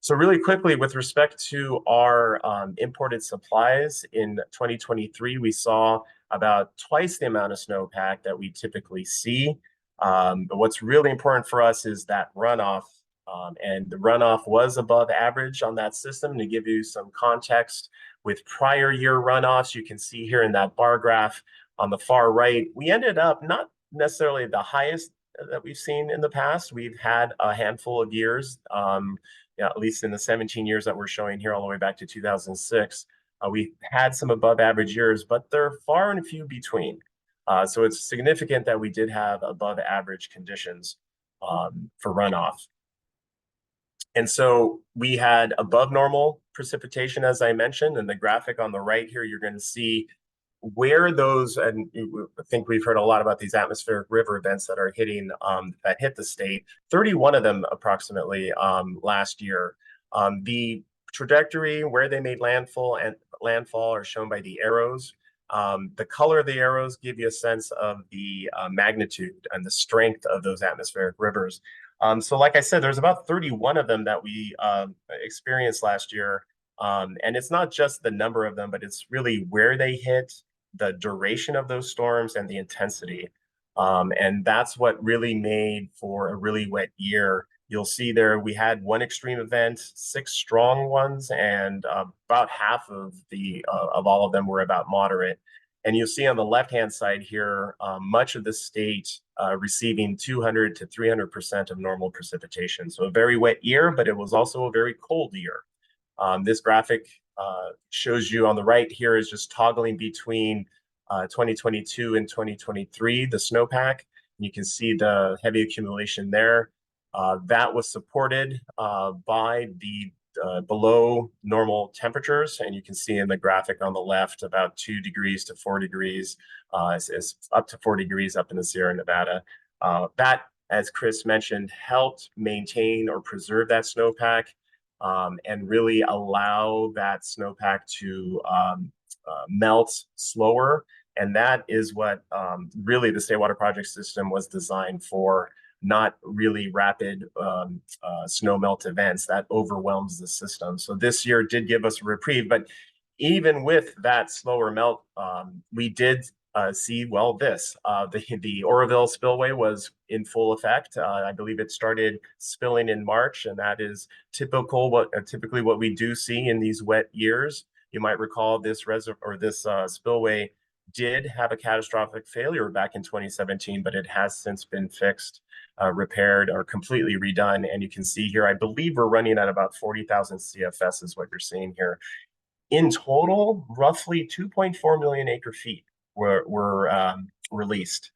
So really quickly, with respect to our imported supplies in 2023, we saw about twice the amount of snowpack that we typically see. But what's really important for us is that runoff. And the runoff was above average on that system. To give you some context, with prior year runoffs, you can see here in that bar graph on the far right, we ended up not necessarily the highest that we've seen in the past. We've had a handful of years, at least in the 17 years that we're showing here all the way back to 2006. We've had some above average years, but they're far and few between. So it's significant that we did have above average conditions for runoff. And so we had above normal precipitation, as I mentioned, and the graphic on the right here, you're going to see where those, and I think we've heard a lot about these atmospheric river events that are hitting, that hit the state, 31 of them approximately last year. The trajectory where they made landfall are shown by the arrows. The color of the arrows give you a sense of the magnitude and the strength of those atmospheric rivers. So like I said, there's about 31 of them that we experienced last year. And it's not just the number of them, but it's really where they hit, the duration of those storms, and the intensity. And that's what really made for a really wet year. You'll see there we had one extreme event, 6 strong ones, and about half of all of them were about moderate. And you'll see on the left-hand side here, much of the state receiving 200 to 300% of normal precipitation. So a very wet year, but it was also a very cold year. This graphic shows you on the right here is just toggling between 2022 and 2023, the snowpack. You can see the heavy accumulation there. That was supported by the below normal temperatures, and you can see in the graphic on the left about 2 degrees to 4 degrees, is up to 4 degrees up in the Sierra Nevada. That, as Chris mentioned, helped maintain or preserve that snowpack and really allow that snowpack to melt slower. And that is what really the State Water Project system was designed for, not really rapid snow melt events that overwhelms the system. So this year did give us a reprieve, but even with that slower melt, we did see, well, the Oroville spillway was in full effect. I believe it started spilling in March, and that is typically what we do see in these wet years. You might recall this spillway did have a catastrophic failure back in 2017, but it has since been fixed, repaired, or completely redone. And you can see here, I believe we're running at about 40,000 CFS is what you're seeing here. In total, roughly 2.4 million acre feet were released.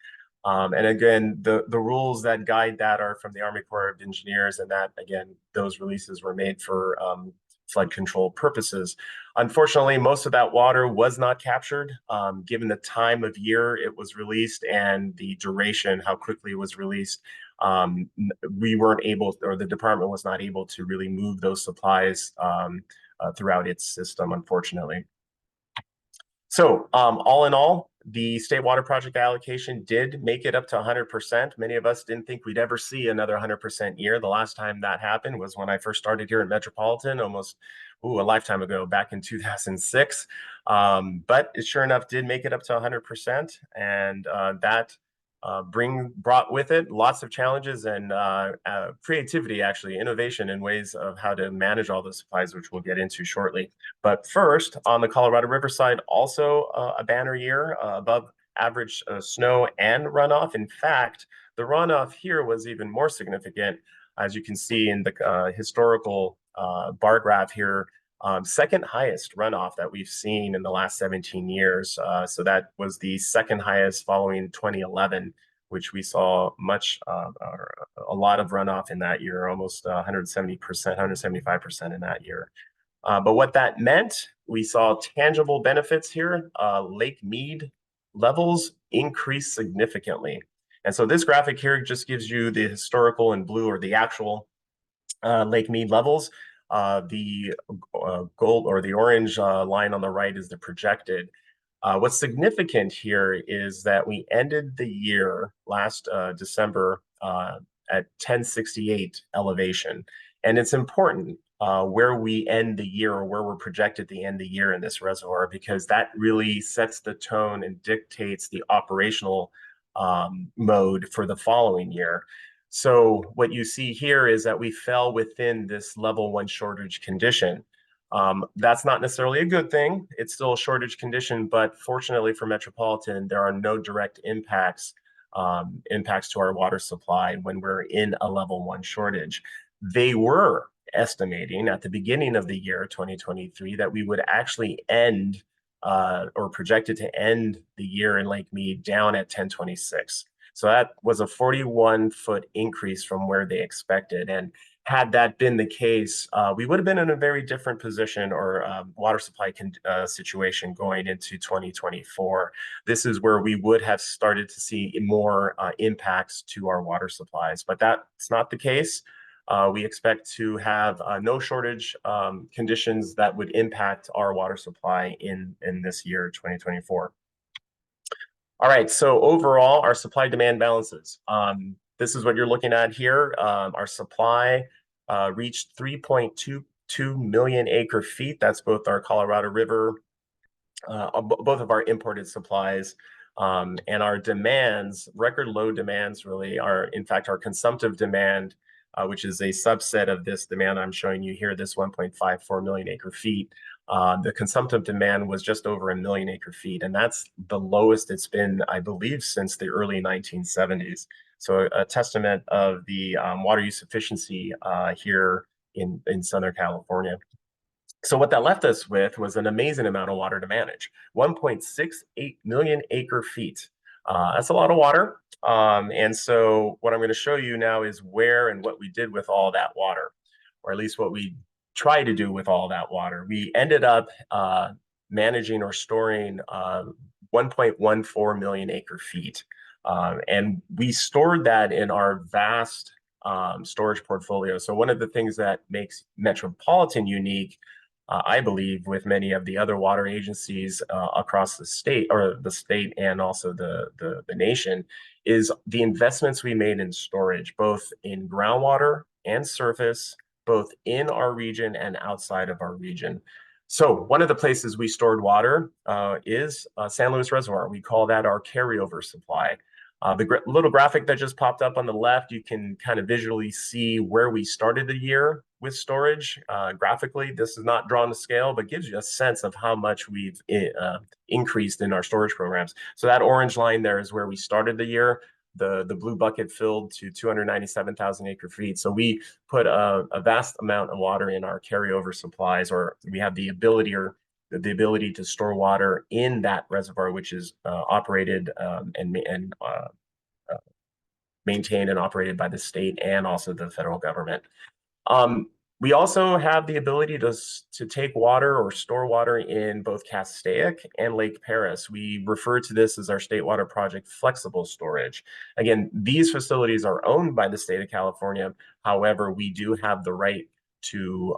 And again, the rules that guide that are from the Army Corps of Engineers, and that, again, those releases were made for flood control purposes. Unfortunately, most of that water was not captured, given the time of year it was released and the duration, how quickly it was released. We weren't able, or the department was not able to really move those supplies throughout its system, unfortunately. So all in all, the State Water Project allocation did make it up to 100%. Many of us didn't think we'd ever see another 100% year. The last time that happened was when I first started here at Metropolitan, almost a lifetime ago, back in 2006. But it sure enough did make it up to 100%. And that brought with it lots of challenges and creativity, actually, innovation in ways of how to manage all the supplies, which we'll get into shortly. But first, on the Colorado River side, also a banner year, above average snow and runoff. In fact, the runoff here was even more significant, as you can see in the historical bar graph here. Second highest runoff that we've seen in the last 17 years. So that was the second highest following 2011, which we saw a lot of runoff in that year, almost 170%, 175% in that year. But what that meant, we saw tangible benefits here. Lake Mead levels increased significantly. And so this graphic here just gives you the historical in blue, or the actual Lake Mead levels. The gold or the orange line on the right is the projected. What's significant here is that we ended the year last December at 1068 elevation. And it's important where we end the year, or where we're projected to end the year in this reservoir, because that really sets the tone and dictates the operational mode for the following year. So what you see here is that we fell within this level 1 shortage condition. That's not necessarily a good thing. It's still a shortage condition, but fortunately for Metropolitan, there are no direct impacts to our water supply when we're in a level 1 shortage. They were estimating at the beginning of the year 2023 that we would actually end or projected to end the year in Lake Mead down at 1026. So that was a 41-foot increase from where they expected. And had that been the case, we would have been in a very different position, or water supply situation going into 2024. This is where we would have started to see more impacts to our water supplies, but that's not the case. We expect to have no shortage conditions that would impact our water supply in this year, 2024. All right, so overall, our supply-demand balances. This is what you're looking at here. Our supply reached 3.22 million acre feet. That's both our Colorado River, both of our imported supplies, and our demands, record low demands really are, in fact, our consumptive demand, which is a subset of this demand I'm showing you here, this 1.54 million acre feet, the consumptive demand was just over 1 million acre feet. And that's the lowest it's been, I believe, since the early 1970s. So a testament of the water use efficiency here in Southern California. So what that left us with was an amazing amount of water to manage, 1.68 million acre feet. That's a lot of water. And so what I'm going to show you now is where and what we did with all that water, or at least what we tried to do with all that water. We ended up managing or storing 1.14 million acre feet. And we stored that in our vast storage portfolio. So one of the things that makes Metropolitan unique, I believe, with many of the other water agencies across the state, or the state and also the nation, is the investments we made in storage, both in groundwater and surface, both in our region and outside of our region. So one of the places we stored water is San Luis Reservoir. We call that our carryover supply. The little graphic that just popped up on the left, you can kind of visually see where we started the year with storage. Graphically, this is not drawn to scale, but gives you a sense of how much we've increased in our storage programs. So that orange line there is where we started the year. The blue bucket filled to 297,000 acre feet. So we put a vast amount of water in our carryover supplies, or we have the ability to store water in that reservoir, which is operated and maintained and operated by the state and also the federal government. We also have the ability to take water or store water in both Castaic and Lake Paris. We refer to this as our State Water Project flexible storage. Again, these facilities are owned by the state of California. However, we do have the right to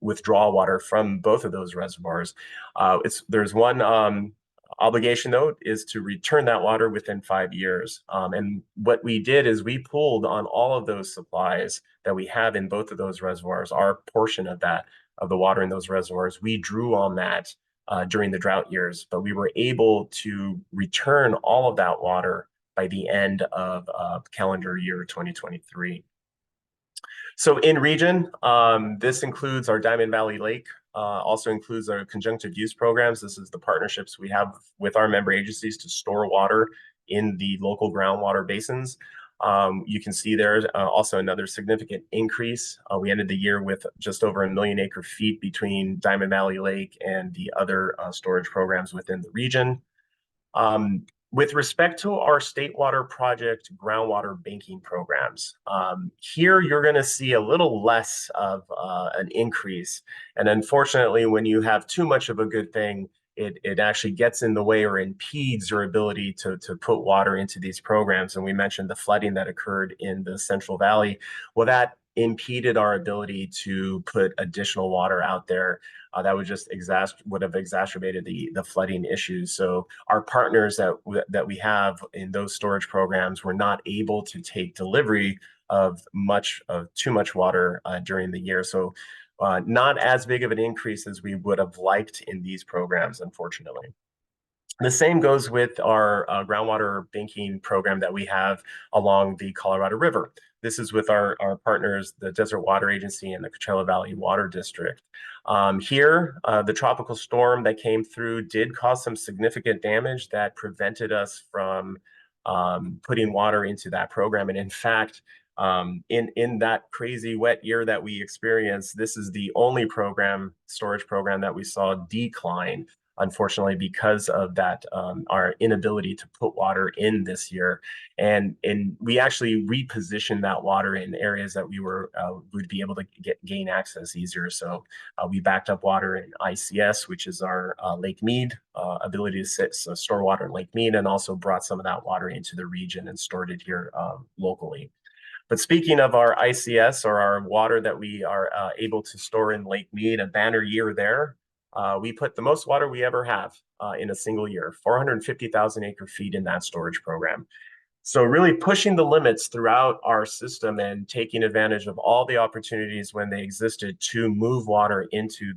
withdraw water from both of those reservoirs. There's one obligation, though, is to return that water within 5 years. And what we did is we pulled on all of those supplies that we have in both of those reservoirs, our portion of that, of the water in those reservoirs. We drew on that during the drought years, but we were able to return all of that water by the end of calendar year 2023. So in region, this includes our Diamond Valley Lake, also includes our conjunctive use programs. This is the partnerships we have with our member agencies to store water in the local groundwater basins. You can see there's also another significant increase. We ended the year with just over 1 million acre feet between Diamond Valley Lake and the other storage programs within the region. With respect to our State Water Project groundwater banking programs, here you're going to see a little less of an increase. And unfortunately, when you have too much of a good thing, it actually gets in the way or impedes your ability to put water into these programs. And we mentioned the flooding that occurred in the Central Valley. Well, that impeded our ability to put additional water out there. That would have exacerbated the flooding issues. So our partners that we have in those storage programs were not able to take delivery of too much water during the year. So not as big of an increase as we would have liked in these programs, unfortunately. The same goes with our groundwater banking program that we have along the Colorado River. This is with our partners, the Desert Water Agency and the Coachella Valley Water District. Here, the tropical storm that came through did cause some significant damage that prevented us from putting water into that program. And in fact, in that crazy wet year that we experienced, this is the only storage program that we saw decline, unfortunately, because of that, our inability to put water in this year. And we actually repositioned that water in areas that we would be able to gain access easier. So we backed up water in ICS, which is our Lake Mead ability to store water in Lake Mead, and also brought some of that water into the region and stored it here locally. But speaking of our ICS, or our water that we are able to store in Lake Mead, a banner year there, we put the most water we ever have in a single year, 450,000 acre feet in that storage program. So really pushing the limits throughout our system and taking advantage of all the opportunities when they existed to move water into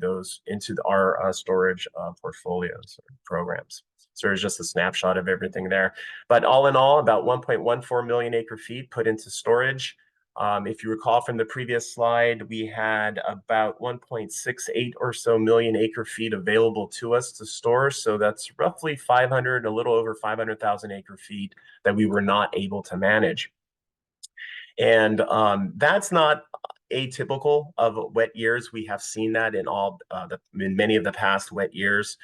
our storage portfolios or programs. So there's just a snapshot of everything there. But all in all, about 1.14 million acre feet put into storage. If you recall from the previous slide, we had about 1.68 or so million acre feet available to us to store. So that's roughly 500, a little over 500,000 acre feet that we were not able to manage. And that's not atypical of wet years. We have seen that in in many of the past wet years.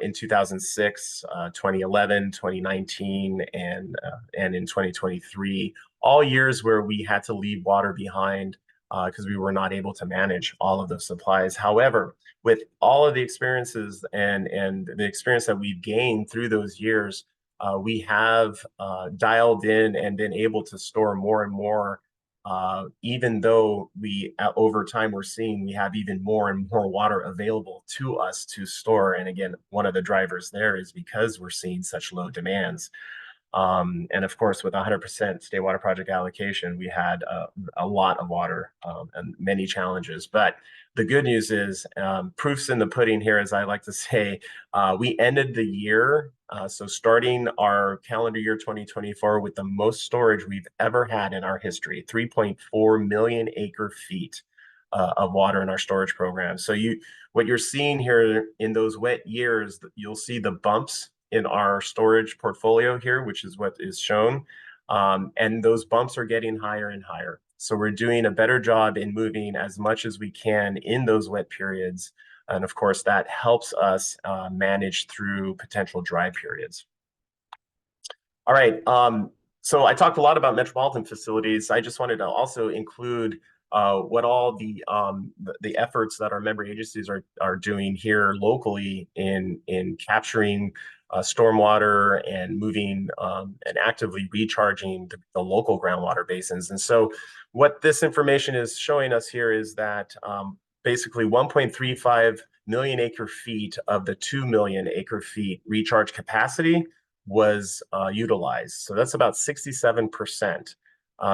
In 2006, 2011, 2019, and in 2023, all years where we had to leave water behind because we were not able to manage all of those supplies. However, with all of the experiences and the experience that we've gained through those years, we have dialed in and been able to store more and more, even though over time we're seeing we have even more and more water available to us to store. And again, one of the drivers there is because we're seeing such low demands. And of course, with 100% State Water Project allocation, we had a lot of water and many challenges. But the good news is proof's in the pudding here, as I like to say. We ended the year, so starting our calendar year 2024 with the most storage we've ever had in our history, 3.4 million acre feet of water in our storage program. So what you're seeing here in those wet years, you'll see the bumps in our storage portfolio here, which is what is shown. And those bumps are getting higher and higher. So we're doing a better job in moving as much as we can in those wet periods. And of course, that helps us manage through potential dry periods. All right. So I talked a lot about metropolitan facilities. I just wanted to also include what all the efforts that our member agencies are doing here locally in capturing stormwater and moving and actively recharging the local groundwater basins. And so what this information is showing us here is that basically 1.35 million acre feet of the 2 million acre feet recharge capacity was utilized. So that's about 67%.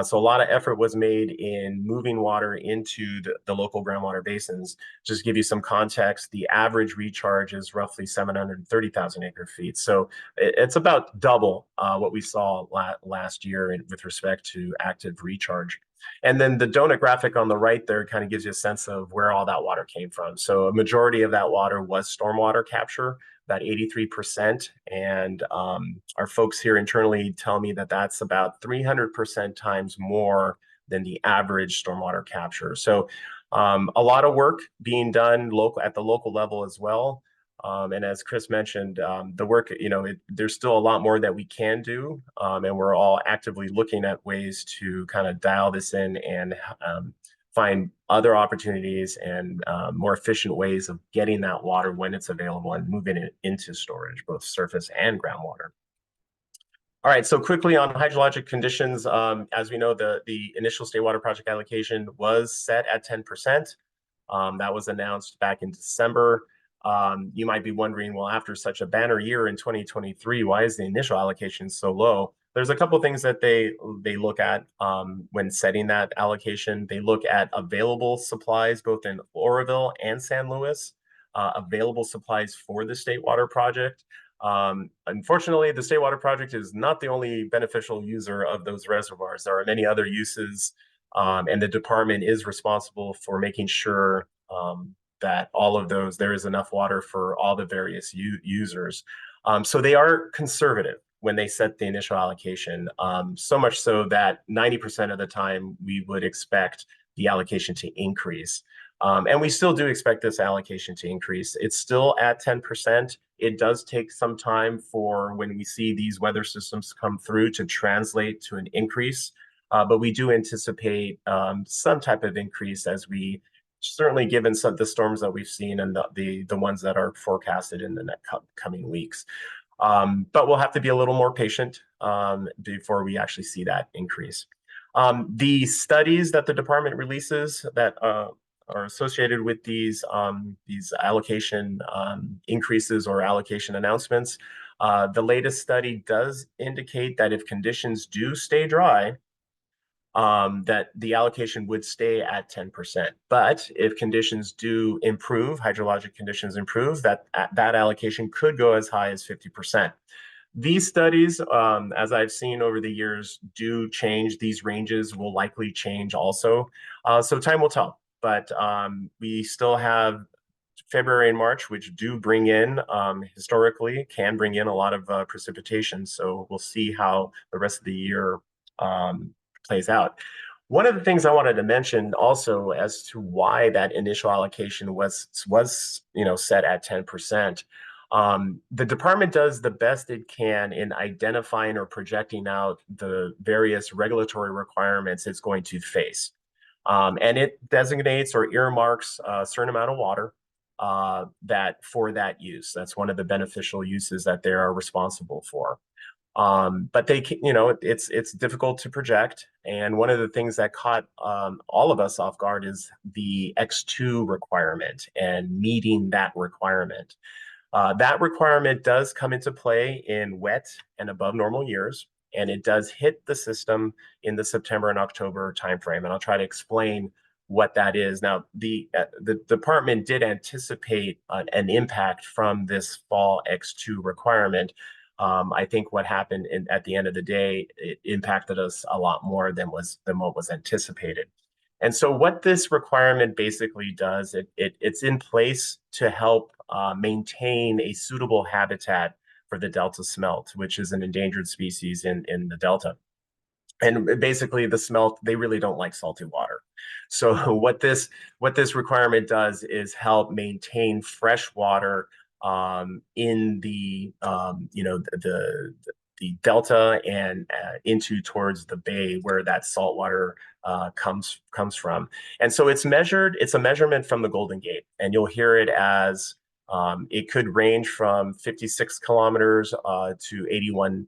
So a lot of effort was made in moving water into the local groundwater basins. Just to give you some context, the average recharge is roughly 730,000 acre feet. So it's about double what we saw last year with respect to active recharge. And then the donut graphic on the right there kind of gives you a sense of where all that water came from. So a majority of that water was stormwater capture, about 83%. And our folks here internally tell me that that's about 300% times more than the average stormwater capture. So a lot of work being done at the local level as well. And as Chris mentioned, the work, there's still a lot more that we can do. And we're all actively looking at ways to kind of dial this in and find other opportunities and more efficient ways of getting that water when it's available and moving it into storage, both surface and groundwater. All right, so quickly on hydrologic conditions, as we know, the initial State Water Project allocation was set at 10%. That was announced back in December. You might be wondering, well, after such a banner year in 2023, why is the initial allocation so low? There's a couple of things that they look at when setting that allocation. They look at available supplies, both in Oroville and San Luis, available supplies for the State Water Project. Unfortunately, the State Water Project is not the only beneficial user of those reservoirs. There are many other uses, and the department is responsible for making sure that all of those, there is enough water for all the various users. So they are conservative when they set the initial allocation, so much so that 90% of the time we would expect the allocation to increase. And we still do expect this allocation to increase. It's still at 10%. It does take some time for when we see these weather systems come through to translate to an increase. But we do anticipate some type of increase as we, certainly given some of the storms that we've seen and the ones that are forecasted in the next coming weeks. But we'll have to be a little more patient before we actually see that increase. The studies that the department releases that are associated with these allocation increases or allocation announcements, the latest study does indicate that if conditions do stay dry, that the allocation would stay at 10%. But if conditions do improve, hydrologic conditions improve, that allocation could go as high as 50%. These studies, as I've seen over the years, do change. These ranges will likely change also. So time will tell. But we still have February and March, which do bring in, historically, can bring in a lot of precipitation. So we'll see how the rest of the year plays out. One of the things I wanted to mention also as to why that initial allocation was set at 10%. The department does the best it can in identifying or projecting out the various regulatory requirements it's going to face. And it designates or earmarks a certain amount of water that for that use. That's one of the beneficial uses that they are responsible for. But they, it's difficult to project. And one of the things that caught all of us off guard is the X2 requirement and meeting that requirement. That requirement does come into play in wet and above normal years, and it does hit the system in the September and October timeframe. And I'll try to explain what that is. Now, the department did anticipate an impact from this fall X2 requirement. I think what happened at the end of the day, it impacted us a lot more than what was anticipated. And so what this requirement basically does, it's in place to help maintain a suitable habitat for the Delta smelt, which is an endangered species in the Delta. And basically the smelt, they really don't like salty water. So what this requirement does is help maintain fresh water in the the Delta and into towards the bay where that salt water comes from. And so it's a measurement from the Golden Gate, and you'll hear it as it could range from 56 kilometers to 81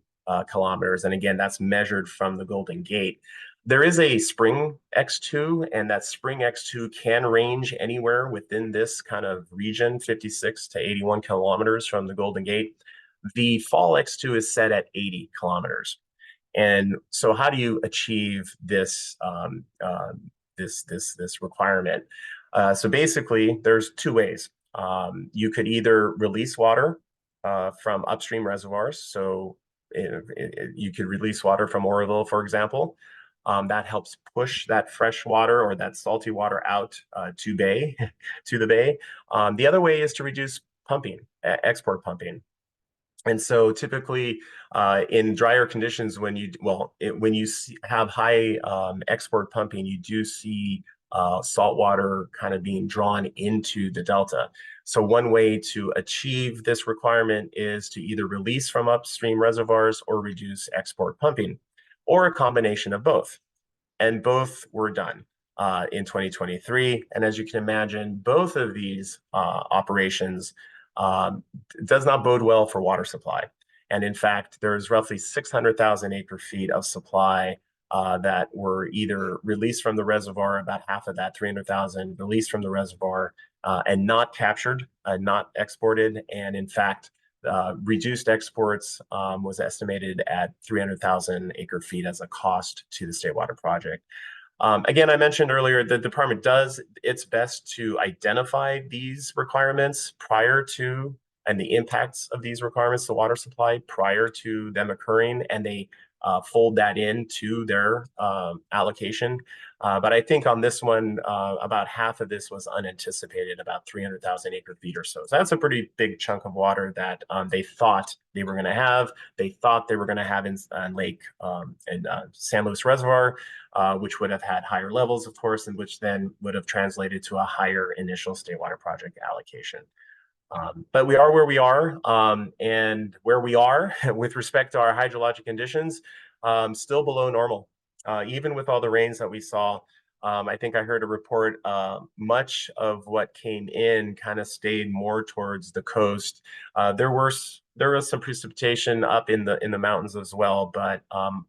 kilometers. And again, that's measured from the Golden Gate. There is a spring X2, and that spring X2 can range anywhere within this kind of region, 56 to 81 kilometers from the Golden Gate. The fall X2 is set at 80 kilometers. And so how do you achieve this, this requirement? So basically, there's two ways. You could either release water from upstream reservoirs. So you could release water from Oroville, for example. That helps push that fresh water or that salty water out to the bay. The other way is to reduce pumping, export pumping. And so typically in drier conditions, when you have high export pumping, you do see salt water kind of being drawn into the Delta. So one way to achieve this requirement is to either release from upstream reservoirs or reduce export pumping, or a combination of both. And both were done in 2023. And as you can imagine, both of these operations does not bode well for water supply. And in fact, there's roughly 600,000 acre feet of supply that were either released from the reservoir, about half of that, 300,000, released from the reservoir and not captured, not exported. And in fact, reduced exports was estimated at 300,000 acre feet as a cost to the State Water Project. Again, I mentioned earlier, the department does its best to identify these requirements prior to, and the impacts of these requirements to water supply prior to them occurring, and they fold that into their allocation. But I think on this one, about half of this was unanticipated, about 300,000 acre feet or so. So that's a pretty big chunk of water that they thought they were going to have. They thought they were going to have in Lake and San Luis Reservoir, which would have had higher levels, of course, and which then would have translated to a higher initial State Water Project allocation. But we are where we are, and where we are with respect to our hydrologic conditions, still below normal. Even with all the rains that we saw, I think I heard a report, much of what came in kind of stayed more towards the coast. There was some precipitation up in the mountains as well, but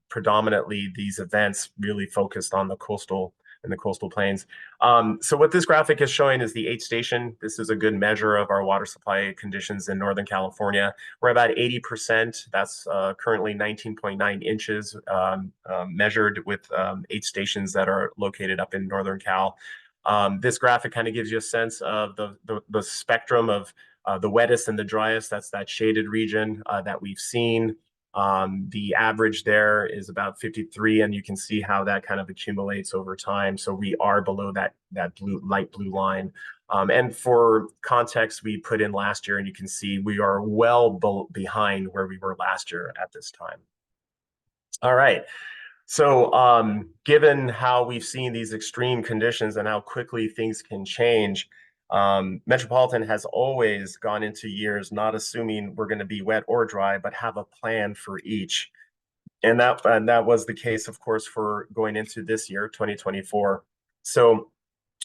predominantly these events really focused on the coastal plains. So what this graphic is showing is the 8th station. This is a good measure of our water supply conditions in Northern California. We're about 80%. That's currently 19.9 inches measured with 8 stations that are located up in Northern Cal. This graphic kind of gives you a sense of the spectrum of the wettest and the driest. That's that shaded region that we've seen. The average there is about 53, and you can see how that kind of accumulates over time. So we are below that light blue line. And for context, we put in last year, and you can see we are well behind where we were last year at this time. All right. So given how we've seen these extreme conditions and how quickly things can change, Metropolitan has always gone into years not assuming we're going to be wet or dry, but have a plan for each. And that was the case, of course, for going into this year, 2024. So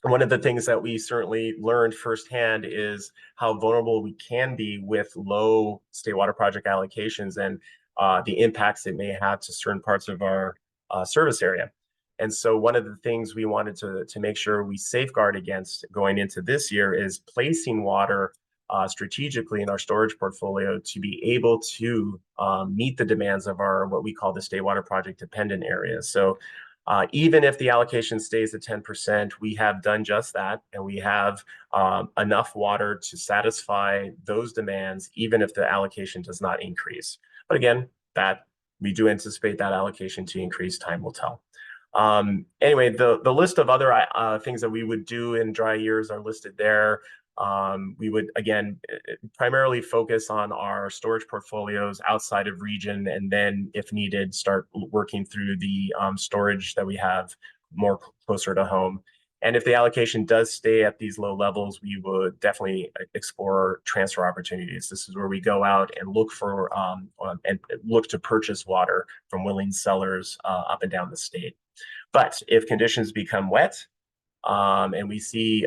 one of the things that we certainly learned firsthand is how vulnerable we can be with low state water project allocations and the impacts it may have to certain parts of our service area. And so one of the things we wanted to make sure we safeguard against going into this year is placing water strategically in our storage portfolio to be able to meet the demands of our what we call the state water project dependent areas. So even if the allocation stays at 10%, we have done just that, and we have enough water to satisfy those demands, even if the allocation does not increase. But again, that we do anticipate that allocation to increase. Time will tell. Anyway, the list of other things that we would do in dry years are listed there. We would, again, primarily focus on our storage portfolios outside of region, and then, if needed, start working through the storage that we have more closer to home. And if the allocation does stay at these low levels, we would definitely explore transfer opportunities. This is where we go out and look for and look to purchase water from willing sellers up and down the state. But if conditions become wet, and we see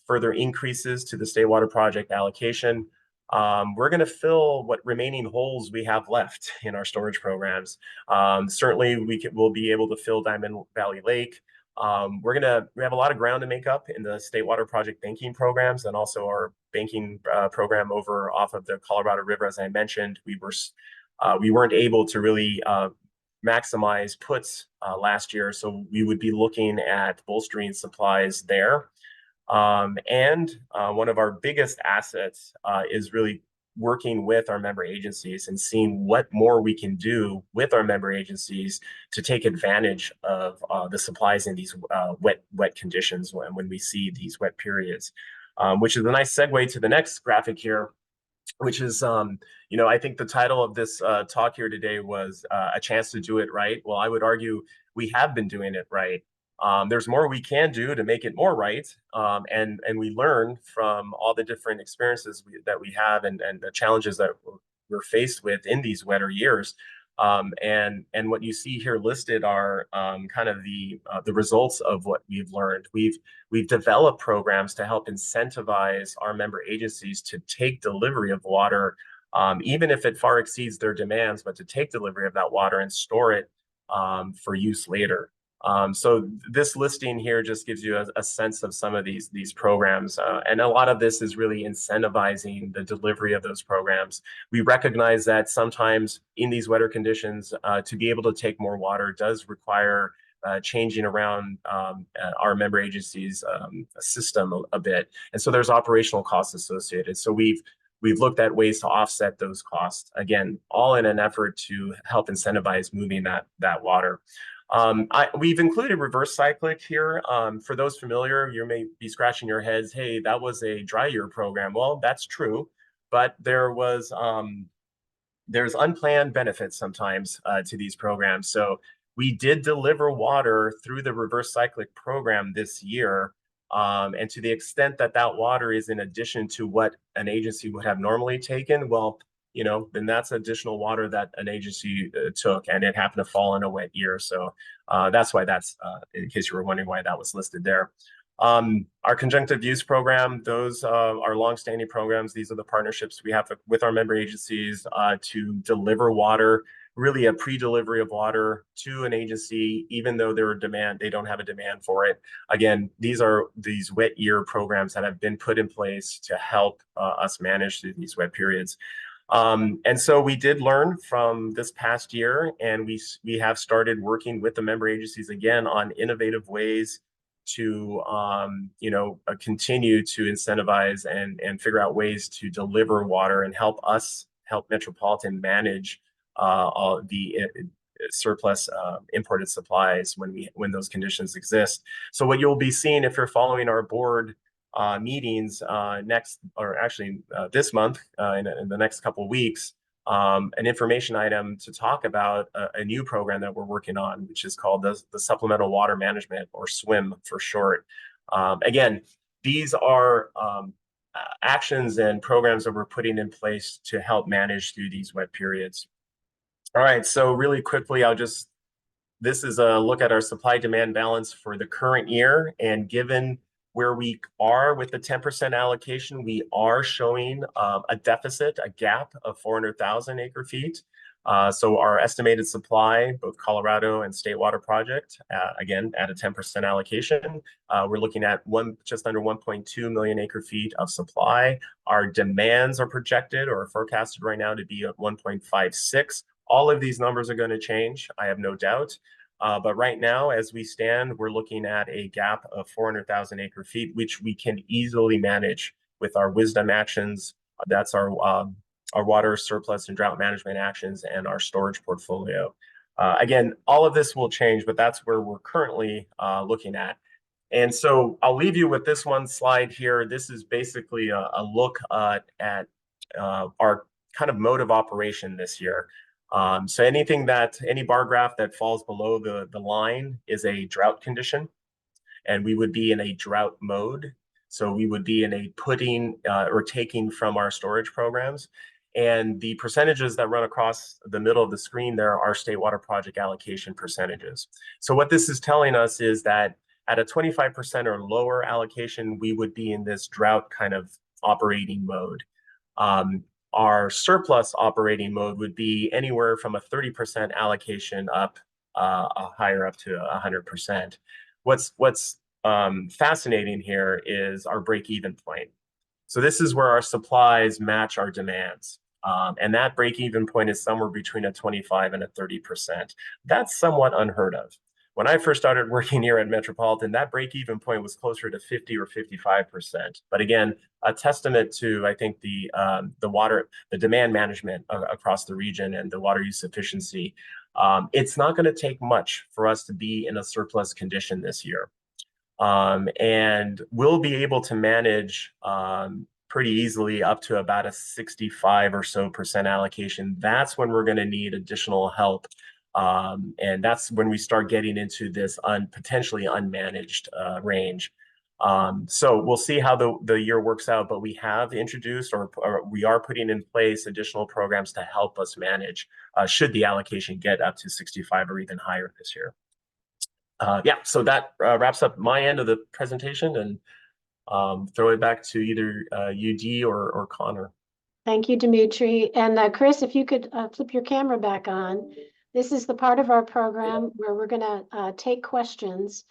further increases to the state water project allocation, we're going to fill what remaining holes we have left in our storage programs. Certainly, we'll be able to fill Diamond Valley Lake. We have a lot of ground to make up in the state water project banking programs, and also our banking program over off of the Colorado River. As I mentioned, we weren't able to really maximize puts last year, so we would be looking at bolstering supplies there. And one of our biggest assets is really working with our member agencies and seeing what more we can do with our member agencies to take advantage of the supplies in these wet conditions when we see these wet periods, which is a nice segue to the next graphic here, which is, I think the title of this talk here today was a chance to do it right. Well, I would argue we have been doing it right. There's more we can do to make it more right, and we learn from all the different experiences that we have and the challenges that we're faced with in these wetter years. And what you see here listed are kind of the results of what we've learned. We've developed programs to help incentivize our member agencies to take delivery of water, even if it far exceeds their demands, but to take delivery of that water and store it for use later. So this listing here just gives you a sense of some of these programs, and a lot of this is really incentivizing the delivery of those programs. We recognize that sometimes in these wetter conditions, to be able to take more water does require changing around our member agencies' system a bit, and so there's operational costs associated. So we've looked at ways to offset those costs, again, all in an effort to help incentivize moving that water. We've included reverse cyclic here. For those familiar, you may be scratching your heads, hey, that was a dry year program. Well, that's true, but there's unplanned benefits sometimes to these programs. So we did deliver water through the reverse cyclic program this year. And to the extent that water is in addition to what an agency would have normally taken, well, then that's additional water that an agency took, and it happened to fall in a wet year. So that's why in case you were wondering why that was listed there. Our conjunctive use program, those are longstanding programs. These are the partnerships we have with our member agencies to deliver water, really a pre-delivery of water to an agency, even though they don't have a demand for it. Again, these are these wet year programs that have been put in place to help us manage through these wet periods. And so we did learn from this past year, and we have started working with the member agencies again on innovative ways to continue to incentivize and figure out ways to deliver water and help Metropolitan manage all the surplus imported supplies when those conditions exist. So what you'll be seeing if you're following our board meetings this month in the next couple of weeks, an information item to talk about a new program that we're working on, which is called the Supplemental Water Management, or SWIM for short. Again, these are actions and programs that we're putting in place to help manage through these wet periods. All right, so really quickly, this is a look at our supply-demand balance for the current year, and given where we are with the 10% allocation, we are showing a deficit, a gap of 400,000 acre-feet. So our estimated supply, both Colorado and State Water Project, again, at a 10% allocation, we're looking at just under 1.2 million acre-feet of supply. Our demands are projected or forecasted right now to be at 1.56. All of these numbers are going to change, I have no doubt. But right now, as we stand, we're looking at a gap of 400,000 acre-feet, which we can easily manage with our wisdom actions. That's our water surplus and drought management actions and our storage portfolio. Again, all of this will change, but that's where we're currently looking at. And so I'll leave you with this one slide here. This is basically a look at our kind of mode of operation this year. So any bar graph that falls below the line is a drought condition, and we would be in a drought mode. So we would be in a putting or taking from our storage programs. And the percentages that run across the middle of the screen there are State Water Project allocation percentages. So what this is telling us is that at a 25% or lower allocation, we would be in this drought kind of operating mode. Our surplus operating mode would be anywhere from a 30% allocation up, higher up to 100%. What's fascinating here is our break-even point. So this is where our supplies match our demands. And that break-even point is somewhere between a 25 and a 30%. That's somewhat unheard of. When I first started working here at Metropolitan, that break-even point was closer to 50 or 55%. But again, a testament to, I think, the demand management across the region and the water use efficiency. It's not going to take much for us to be in a surplus condition this year. And we'll be able to manage pretty easily up to about a 65 or so % allocation. That's when we're going to need additional help. And that's when we start getting into this potentially unmanaged range. So we'll see how the year works out, but we have introduced or we are putting in place additional programs to help us manage should the allocation get up to 65 or even higher this year. Yeah, so that wraps up my end of the presentation, and throw it back to either UD or Connor. Thank you, Dimitri. And Chris, if you could flip your camera back on. This is the part of our program where we're going to take questions.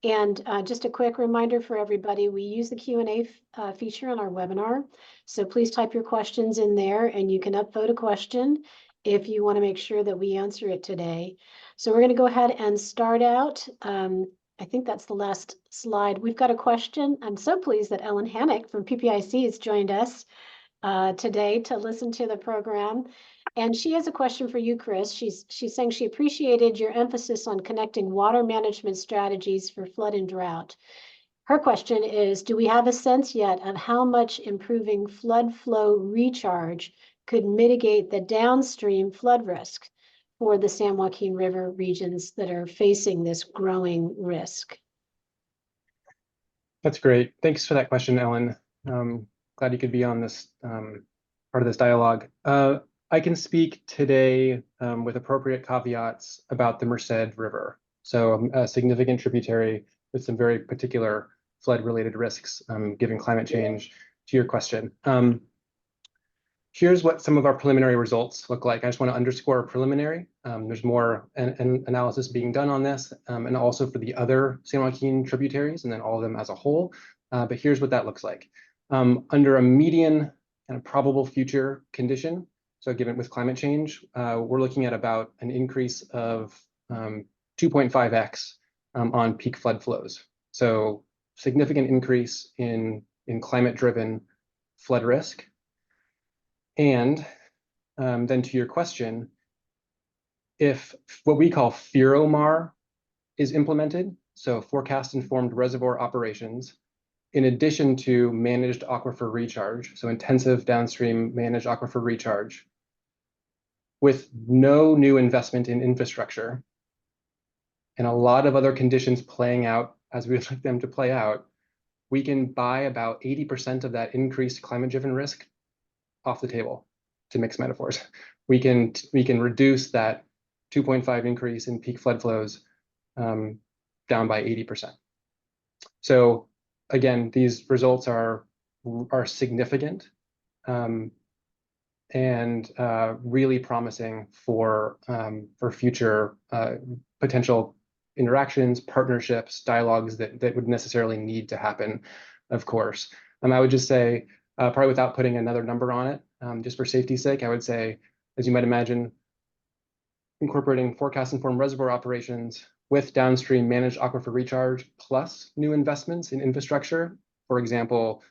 And just a quick reminder for everybody, we use the Q&A feature on our webinar. So please type your questions in there, and you can upvote a question if you want to make sure that we answer it today. So we're going to go ahead and start out. I think that's the last slide. We've got a question. I'm so pleased that Ellen Hannock from PPIC has joined us today to listen to the program. And she has a question for you, Chris. She's saying she appreciated your emphasis on connecting water management strategies for flood and drought. Her question is, do we have a sense yet of how much improving flood flow recharge could mitigate the downstream flood risk for the San Joaquin River regions that are facing this growing risk? That's great. Thanks for that question, Ellen. Glad you could be on this part of this dialogue. I can speak today with appropriate caveats about the Merced River. So a significant tributary with some very particular flood-related risks given climate change. To your question, here's what some of our preliminary results look like. I just want to underscore preliminary. There's more analysis being done on this, and also for the other San Joaquin tributaries, and then all of them as a whole. But here's what that looks like. Under a median kind of probable future condition, so given with climate change, we're looking at about an increase of 2.5x on peak flood flows. So significant increase in climate-driven flood risk. And then to your question, if what we call FIROMAR is implemented, so forecast-informed reservoir operations, in addition to managed aquifer recharge, so intensive downstream managed aquifer recharge, with no new investment in infrastructure, and a lot of other conditions playing out as we would like them to play out, we can buy about 80% of that increased climate-driven risk off the table, to mix metaphors. We can reduce that 2.5 increase in peak flood flows down by 80%. So again, these results are significant and really promising for future potential interactions, partnerships, dialogues that would necessarily need to happen, of course. I would just say, probably without putting another number on it, just for safety's sake, I would say, as you might imagine, incorporating forecast-informed reservoir operations with downstream managed aquifer recharge plus new investments in infrastructure, for example,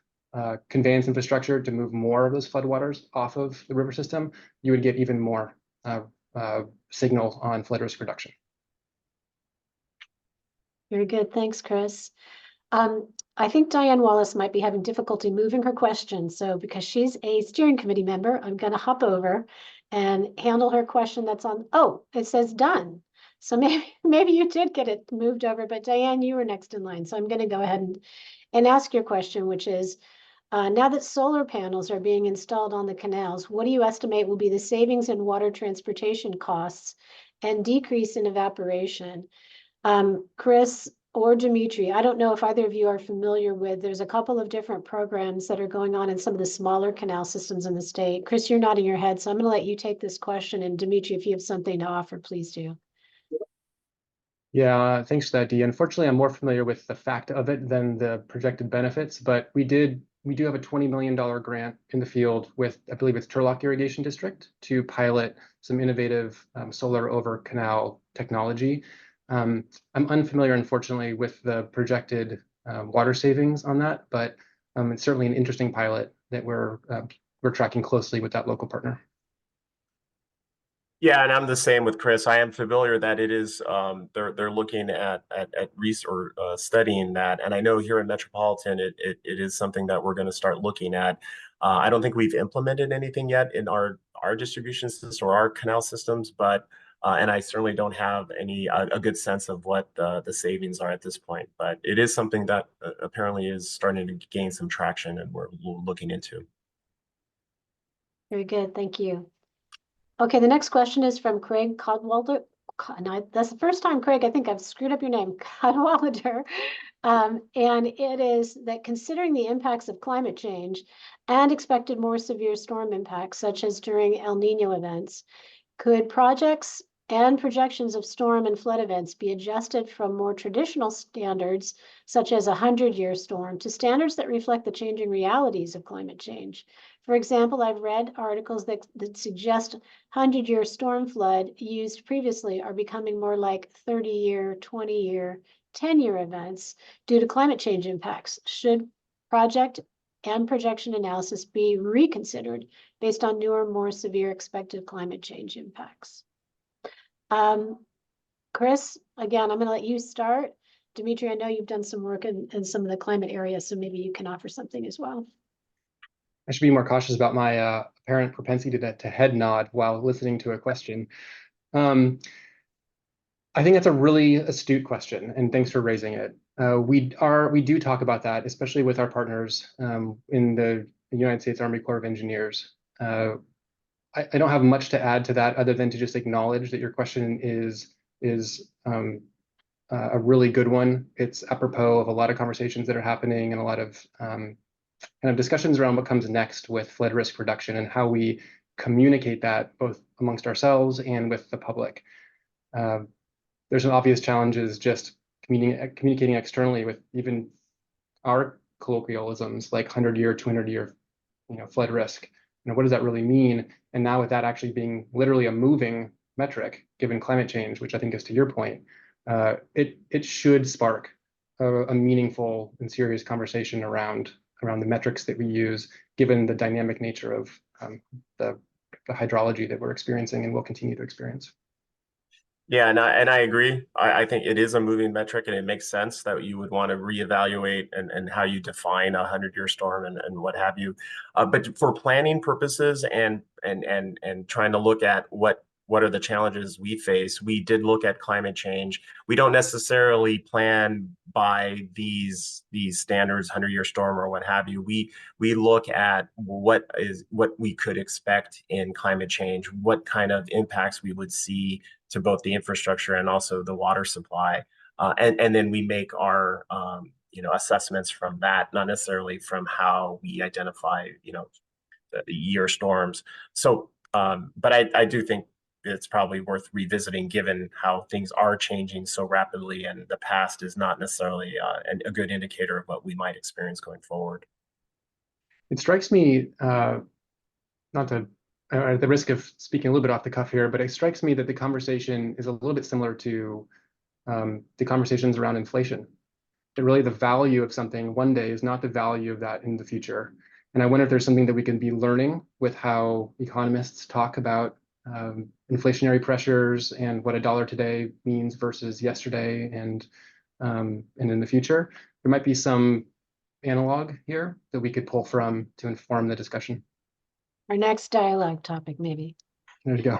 conveyance infrastructure to move more of those floodwaters off of the river system, you would get even more signal on flood risk reduction. Very good. Thanks, Chris. I think Diane Wallace might be having difficulty moving her question. So because she's a steering committee member, I'm going to hop over and handle her question that's on. Oh, it says done. So maybe you did get it moved over, but Diane, you were next in line. So I'm going to go ahead and ask your question, which is, now that solar panels are being installed on the canals, what do you estimate will be the savings in water transportation costs and decrease in evaporation? Chris or Dimitri, I don't know if either of you are familiar with, there's a couple of different programs that are going on in some of the smaller canal systems in the state. Chris, you're nodding your head, so I'm going to let you take this question. And Dimitri, if you have something to offer, please do. Yeah, thanks for that, Dee. Unfortunately, I'm more familiar with the fact of it than the projected benefits, but we do have a $20 million grant in the field with, I believe it's Turlock Irrigation District, to pilot some innovative solar over canal technology. I'm unfamiliar, unfortunately, with the projected water savings on that, but it's certainly an interesting pilot that we're tracking closely with that local partner. Yeah, and I'm the same with Chris. I am familiar that it is they're looking at research or studying that, and I know here in Metropolitan it is something that we're going to start looking at. I don't think we've implemented anything yet in our distribution system or our canal systems, but and I certainly don't have a good sense of what the savings are at this point. But it is something that apparently is starting to gain some traction, and we're looking into. Very good. Thank you. Okay, the next question is from Craig Cadwalder. That's the first time, Craig, I think I've screwed up your name, Cadwalder. And it is that considering the impacts of climate change and expected more severe storm impacts, such as during El Nino events, could projects and projections of storm and flood events be adjusted from more traditional standards, such as a 100-year storm, to standards that reflect the changing realities of climate change? For example, I've read articles that suggest 100-year storm flood used previously are becoming more like 30-year, 20-year, 10-year events due to climate change impacts. Should project and projection analysis be reconsidered based on newer, more severe expected climate change impacts? Chris, again, I'm going to let you start. Dimitri, I know you've done some work in some of the climate areas, so maybe you can offer something as well. I should be more cautious about my apparent propensity to head nod while listening to a question. I think that's a really astute question, and thanks for raising it. We do talk about that, especially with our partners in the United States Army Corps of Engineers. I don't have much to add to that other than to just acknowledge that your question is a really good one. It's apropos of a lot of conversations that are happening and a lot of kind of discussions around what comes next with flood risk reduction and how we communicate that both amongst ourselves and with the public. There's some obvious challenges just communicating externally with even our colloquialisms like 100-year, 200-year, flood risk. What does that really mean? And now with that actually being literally a moving metric, given climate change, which I think is to your point, it should spark a meaningful and serious conversation around the metrics that we use, given the dynamic nature of the hydrology that we're experiencing and will continue to experience. Yeah, and I agree. I think it is a moving metric, and it makes sense that you would want to reevaluate and how you define a 100-year storm and what have you. But for planning purposes and trying to look at what are the challenges we face, we did look at climate change. We don't necessarily plan by these standards, 100-year storm or what have you. We look at what we could expect in climate change, what kind of impacts we would see to both the infrastructure and also the water supply. And then we make our assessments from that, not necessarily from how we identify the year storms. So, but I do think it's probably worth revisiting given how things are changing so rapidly, and the past is not necessarily a good indicator of what we might experience going forward. It strikes me, not to at the risk of speaking a little bit off the cuff here, but it strikes me that the conversation is a little bit similar to the conversations around inflation. That really the value of something one day is not the value of that in the future. And I wonder if there's something that we can be learning with how economists talk about inflationary pressures and what a dollar today means versus yesterday and in the future. There might be some analog here that we could pull from to inform the discussion. Our next dialogue topic, maybe. There you go.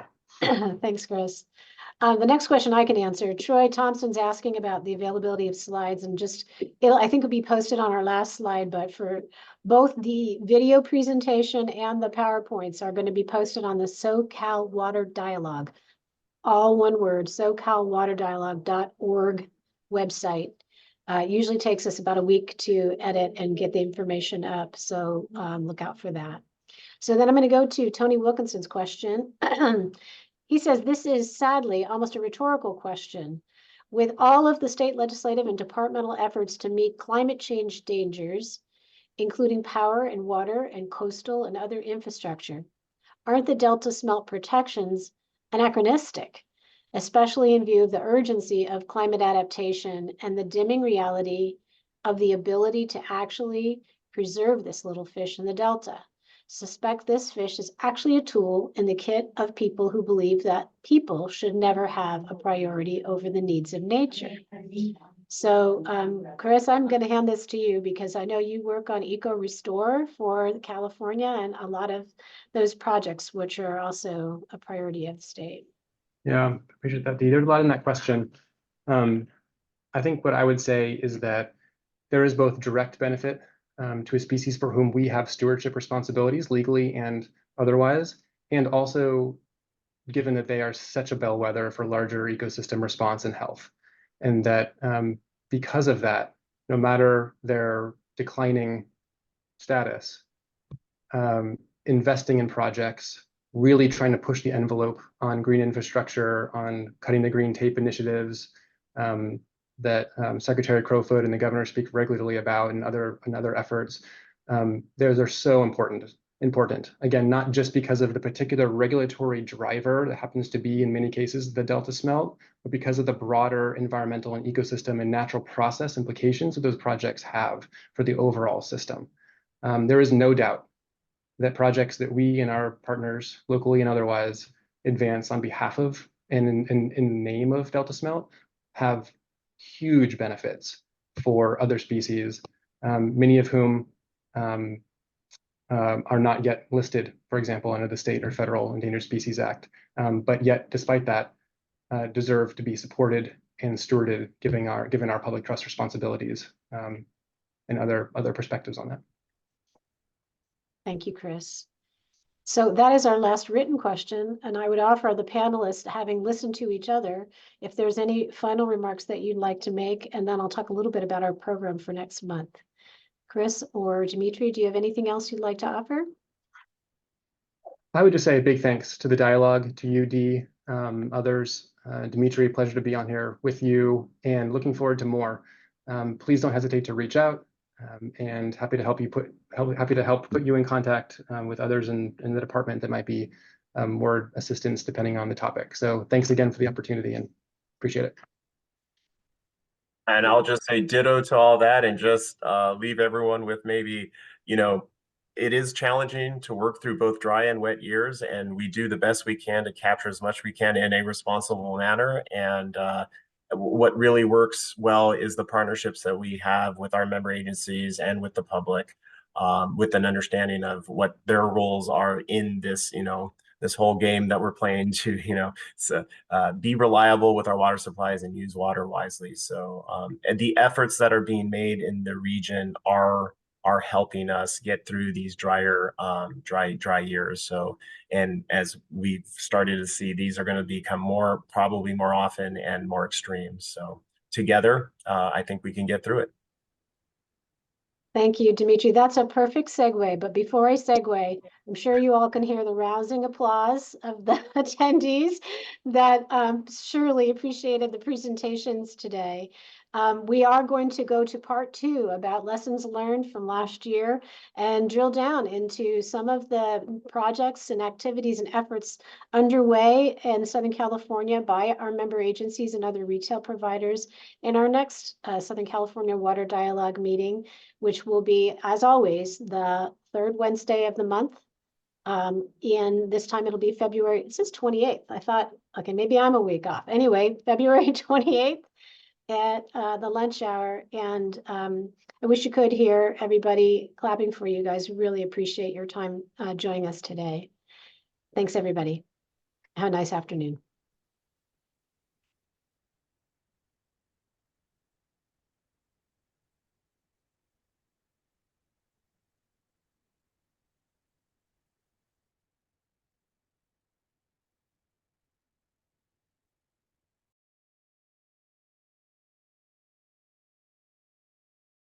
Thanks, Chris. The next question I can answer, Troy Thompson's asking about the availability of slides, and I think it'll be posted on our last slide, but for both the video presentation and the PowerPoints are going to be posted on the SoCal Water Dialogue, all one word, socalwaterdialogue.org website. It usually takes us about a week to edit and get the information up, so look out for that. So then I'm going to go to Tony Wilkinson's question. He says, this is sadly almost a rhetorical question. With all of the state legislative and departmental efforts to meet climate change dangers, including power and water and coastal and other infrastructure, aren't the Delta smelt protections anachronistic, especially in view of the urgency of climate adaptation and the dimming reality of the ability to actually preserve this little fish in the Delta? Suspect this fish is actually a tool in the kit of people who believe that people should never have a priority over the needs of nature. So, Chris, I'm going to hand this to you because I know you work on Eco Restore for California and a lot of those projects, which are also a priority of the state. Yeah, appreciate that, Dee. There's a lot in that question. I think what I would say is that there is both direct benefit to a species for whom we have stewardship responsibilities legally and otherwise, and also given that they are such a bellwether for larger ecosystem response and health. And that because of that, no matter their declining status, investing in projects, really trying to push the envelope on green infrastructure, on cutting the green tape initiatives that Secretary Crowfoot and the governor speak regularly about, and other efforts, those are so important. Again, not just because of the particular regulatory driver that happens to be, in many cases, the Delta smelt, but because of the broader environmental and ecosystem and natural process implications that those projects have for the overall system. There is no doubt that projects that we and our partners, locally and otherwise, advance on behalf of and in the name of Delta smelt have huge benefits for other species, many of whom are not yet listed, for example, under the state or federal Endangered Species Act, but yet, despite that, deserve to be supported and stewarded, given our public trust responsibilities and other perspectives on that. Thank you, Chris. So that is our last written question, and I would offer the panelists, having listened to each other, if there's any final remarks that you'd like to make, and then I'll talk a little bit about our program for next month. Chris or Dimitri, do you have anything else you'd like to offer? I would just say a big thanks to the dialogue, to you, Dee, others. Dimitri, pleasure to be on here with you, and looking forward to more. Please don't hesitate to reach out, and happy to help put you in contact with others in the department that might be more assistance depending on the topic. So thanks again for the opportunity, and appreciate it. And I'll just say ditto to all that, and just leave everyone with maybe, it is challenging to work through both dry and wet years, and we do the best we can to capture as much we can in a responsible manner. And what really works well is the partnerships that we have with our member agencies and with the public, with an understanding of what their roles are in this, this whole game that we're playing to, be reliable with our water supplies and use water wisely. So, and the efforts that are being made in the region are helping us get through these drier, dry years. So, and as we've started to see, these are going to become probably more often and more extreme. So together, I think we can get through it. Thank you, Dimitri. That's a perfect segue. But before I segue, I'm sure you all can hear the rousing applause of the attendees that surely appreciated the presentations today. We are going to go to part 2 about lessons learned from last year and drill down into some of the projects and activities and efforts underway in Southern California by our member agencies and other retail providers in our next Southern California Water Dialogue meeting, which will be, as always, the 3rd Wednesday of the month. And this time it'll be February, it says 28th. I thought, okay, maybe I'm a week off. Anyway, February 28th at the lunch hour. And I wish you could hear everybody clapping for you guys. Really appreciate your time joining us today. Thanks, everybody. Have a nice afternoon.